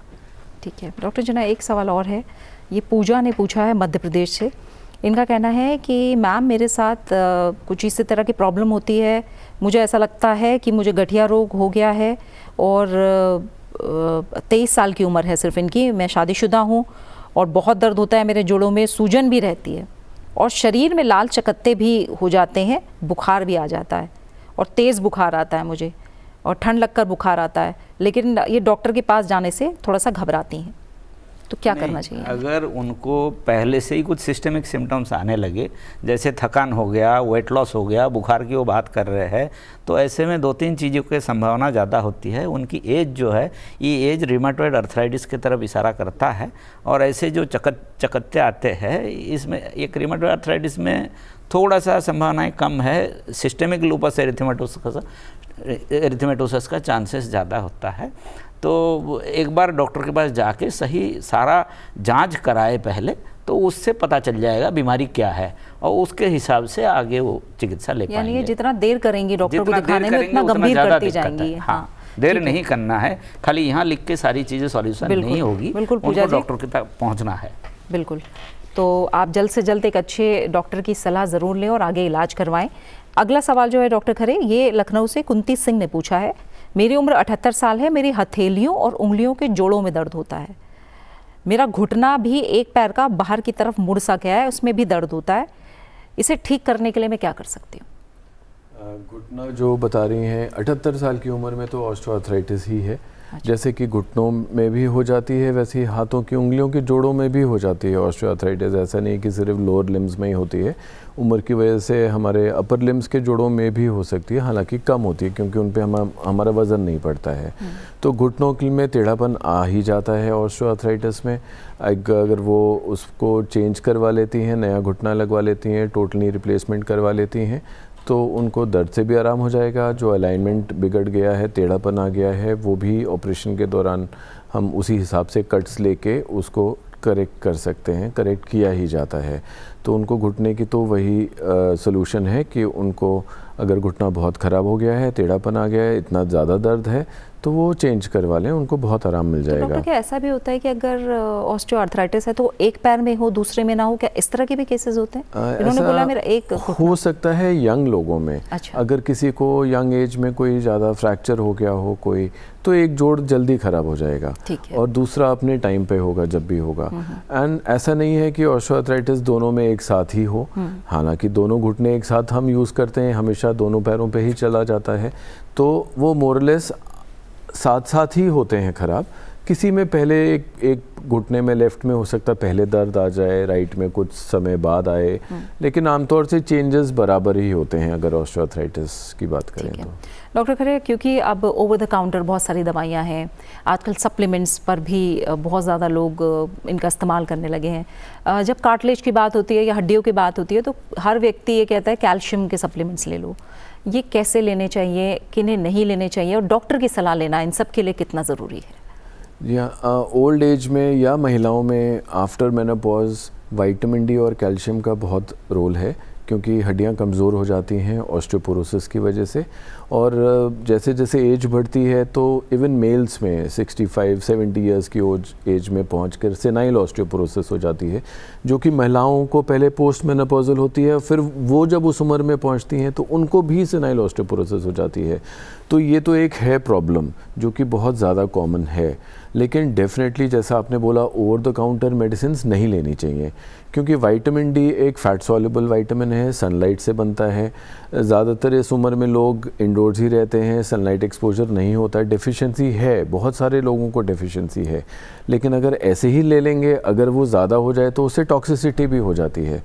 Speaker 1: ठीक है डॉक्टर जना, एक सवाल और है, ये पूजा ने पूछा है मध्य प्रदेश से। इनका कहना है कि मैम मेरे साथ कुछ इसी तरह की प्रॉब्लम होती है, मुझे ऐसा लगता है कि मुझे गठिया रोग हो गया है और 23 साल की उम्र है सिर्फ इनकी, मैं शादीशुदा हूँ और बहुत दर्द होता है मेरे जोड़ों में, सूजन भी रहती है और शरीर में लाल चकत्ते भी हो जाते हैं, बुखार भी आ जाता है और तेज़ बुखार आता है मुझे और ठंड लगकर बुखार आता है, लेकिन ये डॉक्टर के पास जाने से थोड़ा सा घबराती हैं, तो क्या करना चाहिए?
Speaker 4: अगर उनको पहले से ही कुछ सिस्टमिक सिम्टम्स आने लगे, जैसे थकान हो गया, वेट लॉस हो गया, बुखार की वो बात कर रहे हैं, तो ऐसे में 2-3 चीज़ों की संभावना ज़्यादा होती है। उनकी एज जो है, ये एज रिमेटॉइड अर्थराइटिस की तरफ इशारा करता है और ऐसे जो चकत्ते आते हैं, इसमें एक रिमेटॉइड अर्थराइटिस में थोड़ा सा संभावनाएँ कम है, सिस्टमिक लूपस एरिथेमेटोसस का चांसेस ज़्यादा होता है। तो एक बार डॉक्टर के पास जाके सही सारा जांच कराए पहले, तो उससे पता चल जाएगा बीमारी क्या है और उसके हिसाब से आगे वो चिकित्सा ले पाएंगे।
Speaker 1: यानी ये जितना देर करेंगे डॉक्टर को दिखाने में उतना गंभीर करती जाएंगी।
Speaker 4: हाँ, देर नहीं करना है, खाली यहाँ लिख के सारी चीज़ें सॉल्यूशन नहीं होगी,
Speaker 1: बिल्कुल
Speaker 4: उनको डॉक्टर के तक पहुँचना है।
Speaker 1: बिल्कुल, तो आप जल्द से जल्द एक अच्छे डॉक्टर की सलाह ज़रूर लें और आगे इलाज करवाएं। अगला सवाल जो है डॉक्टर खरे, ये लखनऊ से कुंती सिंह ने पूछा है, मेरी उम्र 78 साल है, मेरी हथेलियों और उंगलियों के जोड़ों में दर्द होता है, मेरा घुटना भी एक पैर का बाहर की तरफ मुड़ सा गया है, उसमें भी दर्द होता है, इसे ठीक करने के लिए मैं क्या कर सकती हूँ?
Speaker 2: घुटना जो बता रही हैं 78 साल की उम्र में तो ऑस्टियोआर्थराइटिस ही है। जैसे कि घुटनों में भी हो जाती है वैसे ही हाथों की उंगलियों के जोड़ों में भी हो जाती है ऑस्टियोआर्थराइटिस। ऐसा नहीं कि सिर्फ लोअर लिम्स में ही होती है, उम्र की वजह से हमारे अपर लिम्स के जोड़ों में भी हो सकती है, हालांकि कम होती है क्योंकि उन पे हमारा वज़न नहीं पड़ता है। तो घुटनों में टेढ़ापन आ ही जाता है ऑस्टियोआर्थराइटिस में। अगर वो उसको चेंज करवा लेती हैं, नया घुटना लगवा लेती हैं, टोटली रिप्लेसमेंट करवा लेती हैं, तो उनको दर्द से भी आराम हो जाएगा। जो अलाइनमेंट बिगड़ गया है, टेढ़ापन आ गया है, वो भी ऑपरेशन के दौरान हम उसी हिसाब से कट्स लेके उसको करेक्ट कर सकते हैं, करेक्ट किया ही जाता है। तो उनको घुटने की तो वही सॉल्यूशन है कि उनको अगर घुटना बहुत ख़राब हो गया है, टेढ़ापन आ गया है, इतना ज़्यादा दर्द है, तो वो चेंज करवा लें, उनको बहुत आराम मिल जाएगा।
Speaker 1: तो डॉक्टर क्या ऐसा भी होता है कि अगर ऑस्टियोआर्थराइटिस है तो एक पैर में हो दूसरे में ना हो, क्या इस तरह के भी केसेस होते हैं? इन्होंने बोला मेरा एक
Speaker 2: हो सकता है यंग लोगों में।
Speaker 1: अच्छा।
Speaker 2: अगर किसी को यंग एज में कोई ज़्यादा फ्रैक्चर हो गया हो कोई, तो एक जोड़ जल्दी ख़राब हो जाएगा,
Speaker 1: ठीक है।
Speaker 2: और दूसरा अपने टाइम पे होगा जब भी होगा। एंड ऐसा नहीं है कि ऑस्टियोआर्थराइटिस दोनों में एक साथ ही हो, हालांकि दोनों घुटने एक साथ हम यूज़ करते हैं, हमेशा दोनों पैरों पे ही चला जाता है, तो वो मोरलेस साथ साथ ही होते हैं ख़राब। किसी में पहले एक घुटने में लेफ़्ट में हो सकता है पहले दर्द आ जाए, राइट में कुछ समय बाद आए, लेकिन आमतौर से चेंजेस बराबर ही होते हैं अगर ऑस्टियोआर्थराइटिस की बात करें तो।
Speaker 1: डॉक्टर खरे, क्योंकि अब ओवर द काउंटर बहुत सारी दवाइयाँ हैं, आजकल सप्लीमेंट्स पर भी बहुत ज़्यादा लोग इनका इस्तेमाल करने लगे हैं। जब कार्टिलेज की बात होती है या हड्डियों की बात होती है तो हर व्यक्ति ये कहता है कैल्शियम के सप्लीमेंट्स ले लो। ये कैसे लेने चाहिए, किन्हें नहीं लेने चाहिए, और डॉक्टर की सलाह लेना इन सब के लिए कितना ज़रूरी है?
Speaker 2: या ओल्ड एज में या महिलाओं में आफ्टर मेनोपॉज विटामिन डी और कैल्शियम का बहुत रोल है, क्योंकि हड्डियां कमज़ोर हो जाती हैं ऑस्टियोपोरोसिस की वजह से। और जैसे जैसे एज बढ़ती है तो इवन मेल्स में 65-70 इयर्स की एज में पहुंचकर सेनाइल ऑस्टियोपोरोसिस हो जाती है, जो कि महिलाओं को पहले पोस्ट मेनोपॉजल होती है, फिर वो जब उस उम्र में पहुंचती हैं तो उनको भी सेनाइल ऑस्टियोपोरोसिस हो जाती है। तो ये तो एक है प्रॉब्लम जो कि बहुत ज़्यादा कॉमन है, लेकिन डेफिनेटली जैसा आपने बोला ओवर द काउंटर मेडिसिन्स नहीं लेनी चाहिए, क्योंकि विटामिन डी एक फैट सॉल्युबल विटामिन है, सनलाइट से बनता है। ज़्यादातर इस उम्र में लोग इंडोर्स ही रहते हैं, सनलाइट एक्सपोजर नहीं होता है, डेफिशिएंसी है, बहुत सारे लोगों को डेफिशिएंसी है। लेकिन अगर ऐसे ही ले लेंगे, अगर वो ज़्यादा हो जाए तो उससे टॉक्सिसिटी भी हो जाती है।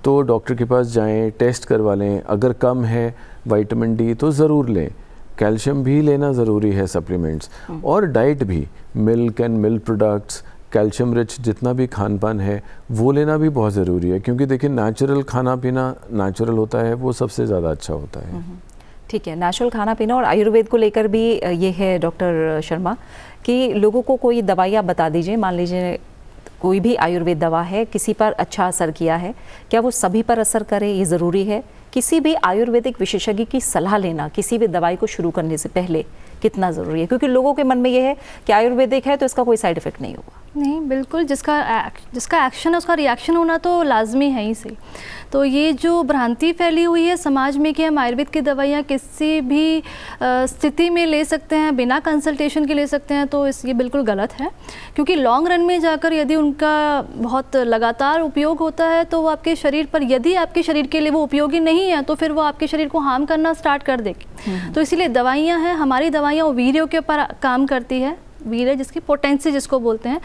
Speaker 2: तो डॉक्टर के पास जाएँ, टेस्ट करवा लें, अगर कम है विटामिन डी तो ज़रूर लें। कैल्शियम भी लेना ज़रूरी है, सप्लीमेंट्स, और डाइट भी, milk and milk products, calcium rich जितना भी खान पान है वो लेना भी बहुत ज़रूरी है, क्योंकि देखिए नेचुरल खाना पीना नेचुरल होता है, वो सबसे ज़्यादा अच्छा होता है।
Speaker 1: ठीक है, नेचुरल खाना पीना। और आयुर्वेद को लेकर भी ये है डॉक्टर शर्मा कि लोगों को कोई दवाइयाँ बता दीजिए, मान लीजिए कोई भी आयुर्वेद दवा है, किसी पर अच्छा असर किया है, क्या वो सभी पर असर करे, ये ज़रूरी है? किसी भी आयुर्वेदिक विशेषज्ञ की सलाह लेना किसी भी दवाई को शुरू करने से पहले कितना ज़रूरी है? क्योंकि लोगों के मन में ये है कि आयुर्वेदिक है तो इसका कोई साइड इफ़ेक्ट नहीं होगा।
Speaker 3: नहीं, बिल्कुल, जिसका एक्शन है उसका रिएक्शन होना तो लाजमी है ही सही। तो ये जो भ्रांति फैली हुई है समाज में कि हम आयुर्वेद की दवाइयाँ किसी भी स्थिति में ले सकते हैं, बिना कंसल्टेशन के ले सकते हैं, तो ये बिल्कुल गलत है। क्योंकि लॉन्ग रन में जाकर यदि उनका बहुत लगातार उपयोग होता है तो वो आपके शरीर पर, यदि आपके शरीर के लिए वो उपयोगी नहीं है तो फिर वो आपके शरीर को हार्म करना स्टार्ट कर देगी। तो इसीलिए दवाइयाँ हैं, हमारी दवाइयाँ वीर्यों के ऊपर काम करती है, वीर्य जिसकी पोटेंसी जिसको बोलते हैं,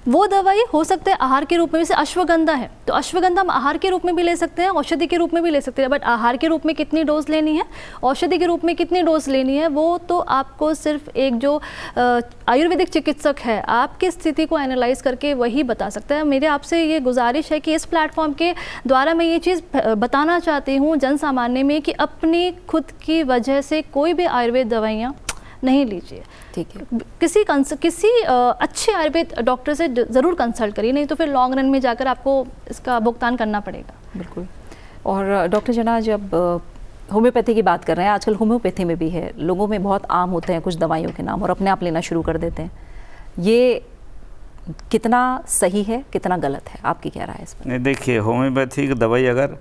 Speaker 3: वो दवाई हो सकता है आहार के रूप में। जैसे अश्वगंधा है तो अश्वगंधा हम आहार के रूप में भी ले सकते हैं, औषधि के रूप में भी ले सकते हैं, बट आहार के रूप में कितनी डोज लेनी है, औषधि के रूप में कितनी डोज लेनी है, वो तो आपको सिर्फ एक जो आयुर्वेदिक चिकित्सक है आपकी स्थिति को एनालाइज करके वही बता सकता है। मेरे आपसे ये गुजारिश है कि इस प्लेटफॉर्म के द्वारा मैं ये चीज़ बताना चाहती हूँ जन सामान्य में कि अपनी खुद की वजह से कोई भी आयुर्वेद दवाइयाँ नहीं लीजिए।
Speaker 1: ठीक है,
Speaker 3: किसी अच्छे आयुर्वेद डॉक्टर से ज़रूर कंसल्ट करिए, नहीं तो फिर लॉन्ग रन में जाकर आपको इसका भुगतान करना पड़ेगा।
Speaker 1: बिल्कुल। और डॉक्टर जना, जब होम्योपैथी की बात कर रहे हैं, आजकल होम्योपैथी में भी है, लोगों में बहुत आम होते हैं कुछ दवाइयों के नाम और अपने आप लेना शुरू कर देते हैं। ये कितना सही है, कितना गलत है, आपकी क्या राय है इस पर?
Speaker 4: नहीं, देखिए, होम्योपैथी की दवाई अगर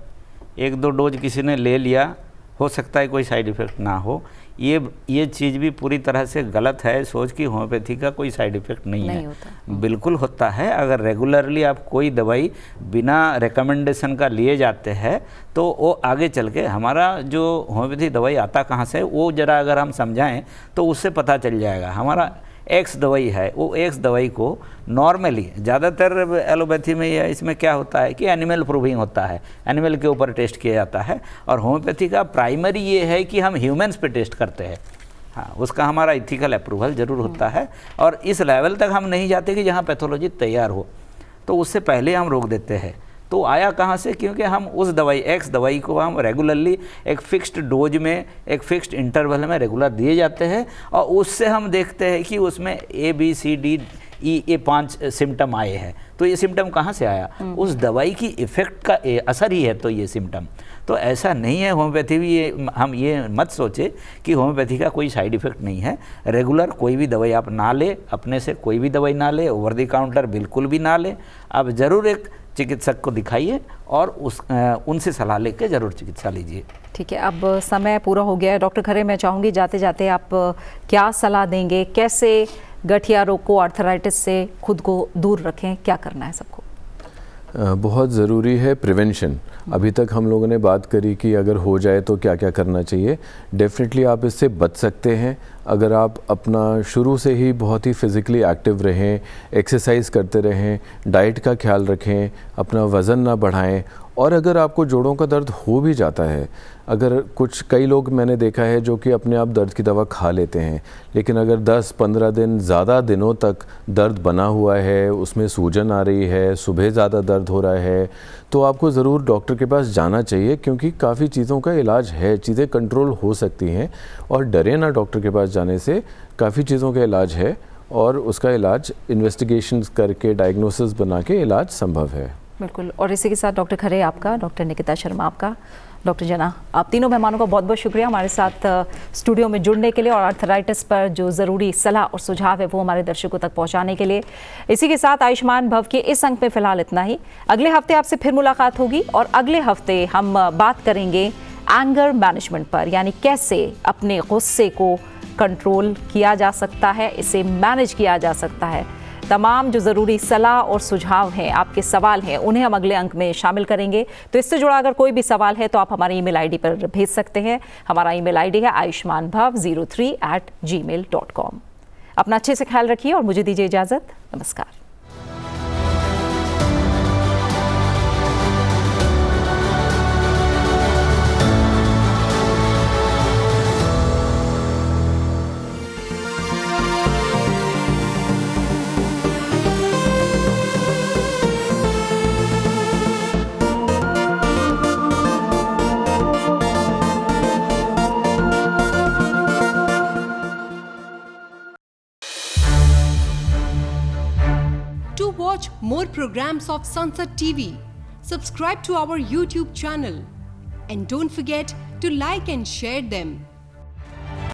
Speaker 4: 1-2 डोज किसी ने ले लिया, हो सकता है कोई साइड इफ़ेक्ट ना हो, ये चीज़ भी पूरी तरह से गलत है। सोच कि होम्योपैथी का कोई साइड इफ़ेक्ट नहीं है, बिल्कुल होता है। अगर रेगुलरली आप कोई दवाई बिना रिकमेंडेशन का लिए जाते हैं तो वो आगे चल के, हमारा जो होम्योपैथी दवाई आता कहाँ से वो ज़रा अगर हम समझाएं तो उससे पता चल जाएगा। हमारा एक्स दवाई है, वो एक्स दवाई को नॉर्मली ज़्यादातर एलोपैथी में या इसमें क्या होता है कि एनिमल प्रूविंग होता है, एनिमल के ऊपर टेस्ट किया जाता है, और होम्योपैथी का प्राइमरी ये है कि हम ह्यूमन्स पे टेस्ट करते हैं। हाँ, उसका हमारा इथिकल अप्रूवल ज़रूर होता है, और इस लेवल तक हम नहीं जाते कि जहाँ पैथोलॉजी तैयार हो, तो उससे पहले हम रोक देते हैं। तो आया कहाँ से? क्योंकि हम उस दवाई एक्स दवाई को हम रेगुलरली एक फ़िक्स्ड डोज में, एक फ़िक्स्ड इंटरवल में रेगुलर दिए जाते हैं, और उससे हम देखते हैं कि उसमें ABCD ये 5 सिम्टम आए हैं, तो ये सिम्टम कहाँ से आया? उस दवाई की इफ़ेक्ट का असर ही है तो ये सिम्टम। तो ऐसा नहीं है होम्योपैथी भी, ये हम ये मत सोचे कि होम्योपैथी का कोई साइड इफ़ेक्ट नहीं है। रेगुलर कोई भी दवाई आप ना ले, अपने से कोई भी दवाई ना ले, ओवर द काउंटर बिल्कुल भी ना ले। आप ज़रूर एक चिकित्सक को दिखाइए और उनसे सलाह लेकर ज़रूर चिकित्सा लीजिए।
Speaker 1: ठीक है, अब समय पूरा हो गया है। डॉक्टर खरे, मैं चाहूँगी जाते जाते आप क्या सलाह देंगे, कैसे गठिया रोग को, आर्थराइटिस से खुद को दूर रखें, क्या करना है सबको?
Speaker 2: बहुत ज़रूरी है प्रिवेंशन। अभी तक हम लोगों ने बात करी कि अगर हो जाए तो क्या क्या करना चाहिए। डेफिनेटली आप इससे बच सकते हैं अगर आप अपना शुरू से ही बहुत ही फिज़िकली एक्टिव रहें, एक्सरसाइज करते रहें, डाइट का ख्याल रखें, अपना वज़न ना बढ़ाएं। और अगर आपको जोड़ों का दर्द हो भी जाता है, अगर कई लोग मैंने देखा है जो कि अपने आप दर्द की दवा खा लेते हैं, लेकिन अगर 10-15 दिन ज़्यादा दिनों तक दर्द बना हुआ है, उसमें सूजन आ रही है, सुबह ज़्यादा दर्द हो रहा है, तो आपको ज़रूर डॉक्टर के पास जाना चाहिए, क्योंकि काफ़ी चीज़ों का इलाज है, चीज़ें कंट्रोल हो सकती हैं। और डरे ना डॉक्टर के पास जाने से, काफ़ी चीज़ों का इलाज है और उसका इलाज इन्वेस्टिगेशंस करके, डायग्नोसिस बना के इलाज संभव है।
Speaker 1: बिल्कुल। और इसी के साथ डॉक्टर खरे आपका, डॉक्टर निकिता शर्मा आपका, डॉक्टर जना, आप तीनों मेहमानों का बहुत बहुत शुक्रिया हमारे साथ स्टूडियो में जुड़ने के लिए और आर्थराइटिस पर जो ज़रूरी सलाह और सुझाव है वो हमारे दर्शकों तक पहुंचाने के लिए। इसी के साथ आयुष्मान भव के इस अंक में फ़िलहाल इतना ही। अगले हफ्ते आपसे फिर मुलाकात होगी और अगले हफ्ते हम बात करेंगे एंगर मैनेजमेंट पर, यानी कैसे अपने गुस्से को कंट्रोल किया जा सकता है, इसे मैनेज किया जा सकता है। तमाम जो ज़रूरी सलाह और सुझाव हैं, आपके सवाल हैं, उन्हें हम अगले अंक में शामिल करेंगे। तो इससे जुड़ा अगर कोई भी सवाल है तो आप हमारी ईमेल आईडी पर भेज सकते हैं। हमारा ईमेल आईडी है ayushmanbhav03@gmail.com। अपना अच्छे से ख्याल रखिए और मुझे दीजिए इजाज़त। नमस्कार।
Speaker 5: To watch more programs of Sunset TV, subscribe to our YouTube channel and don't forget to like and share them.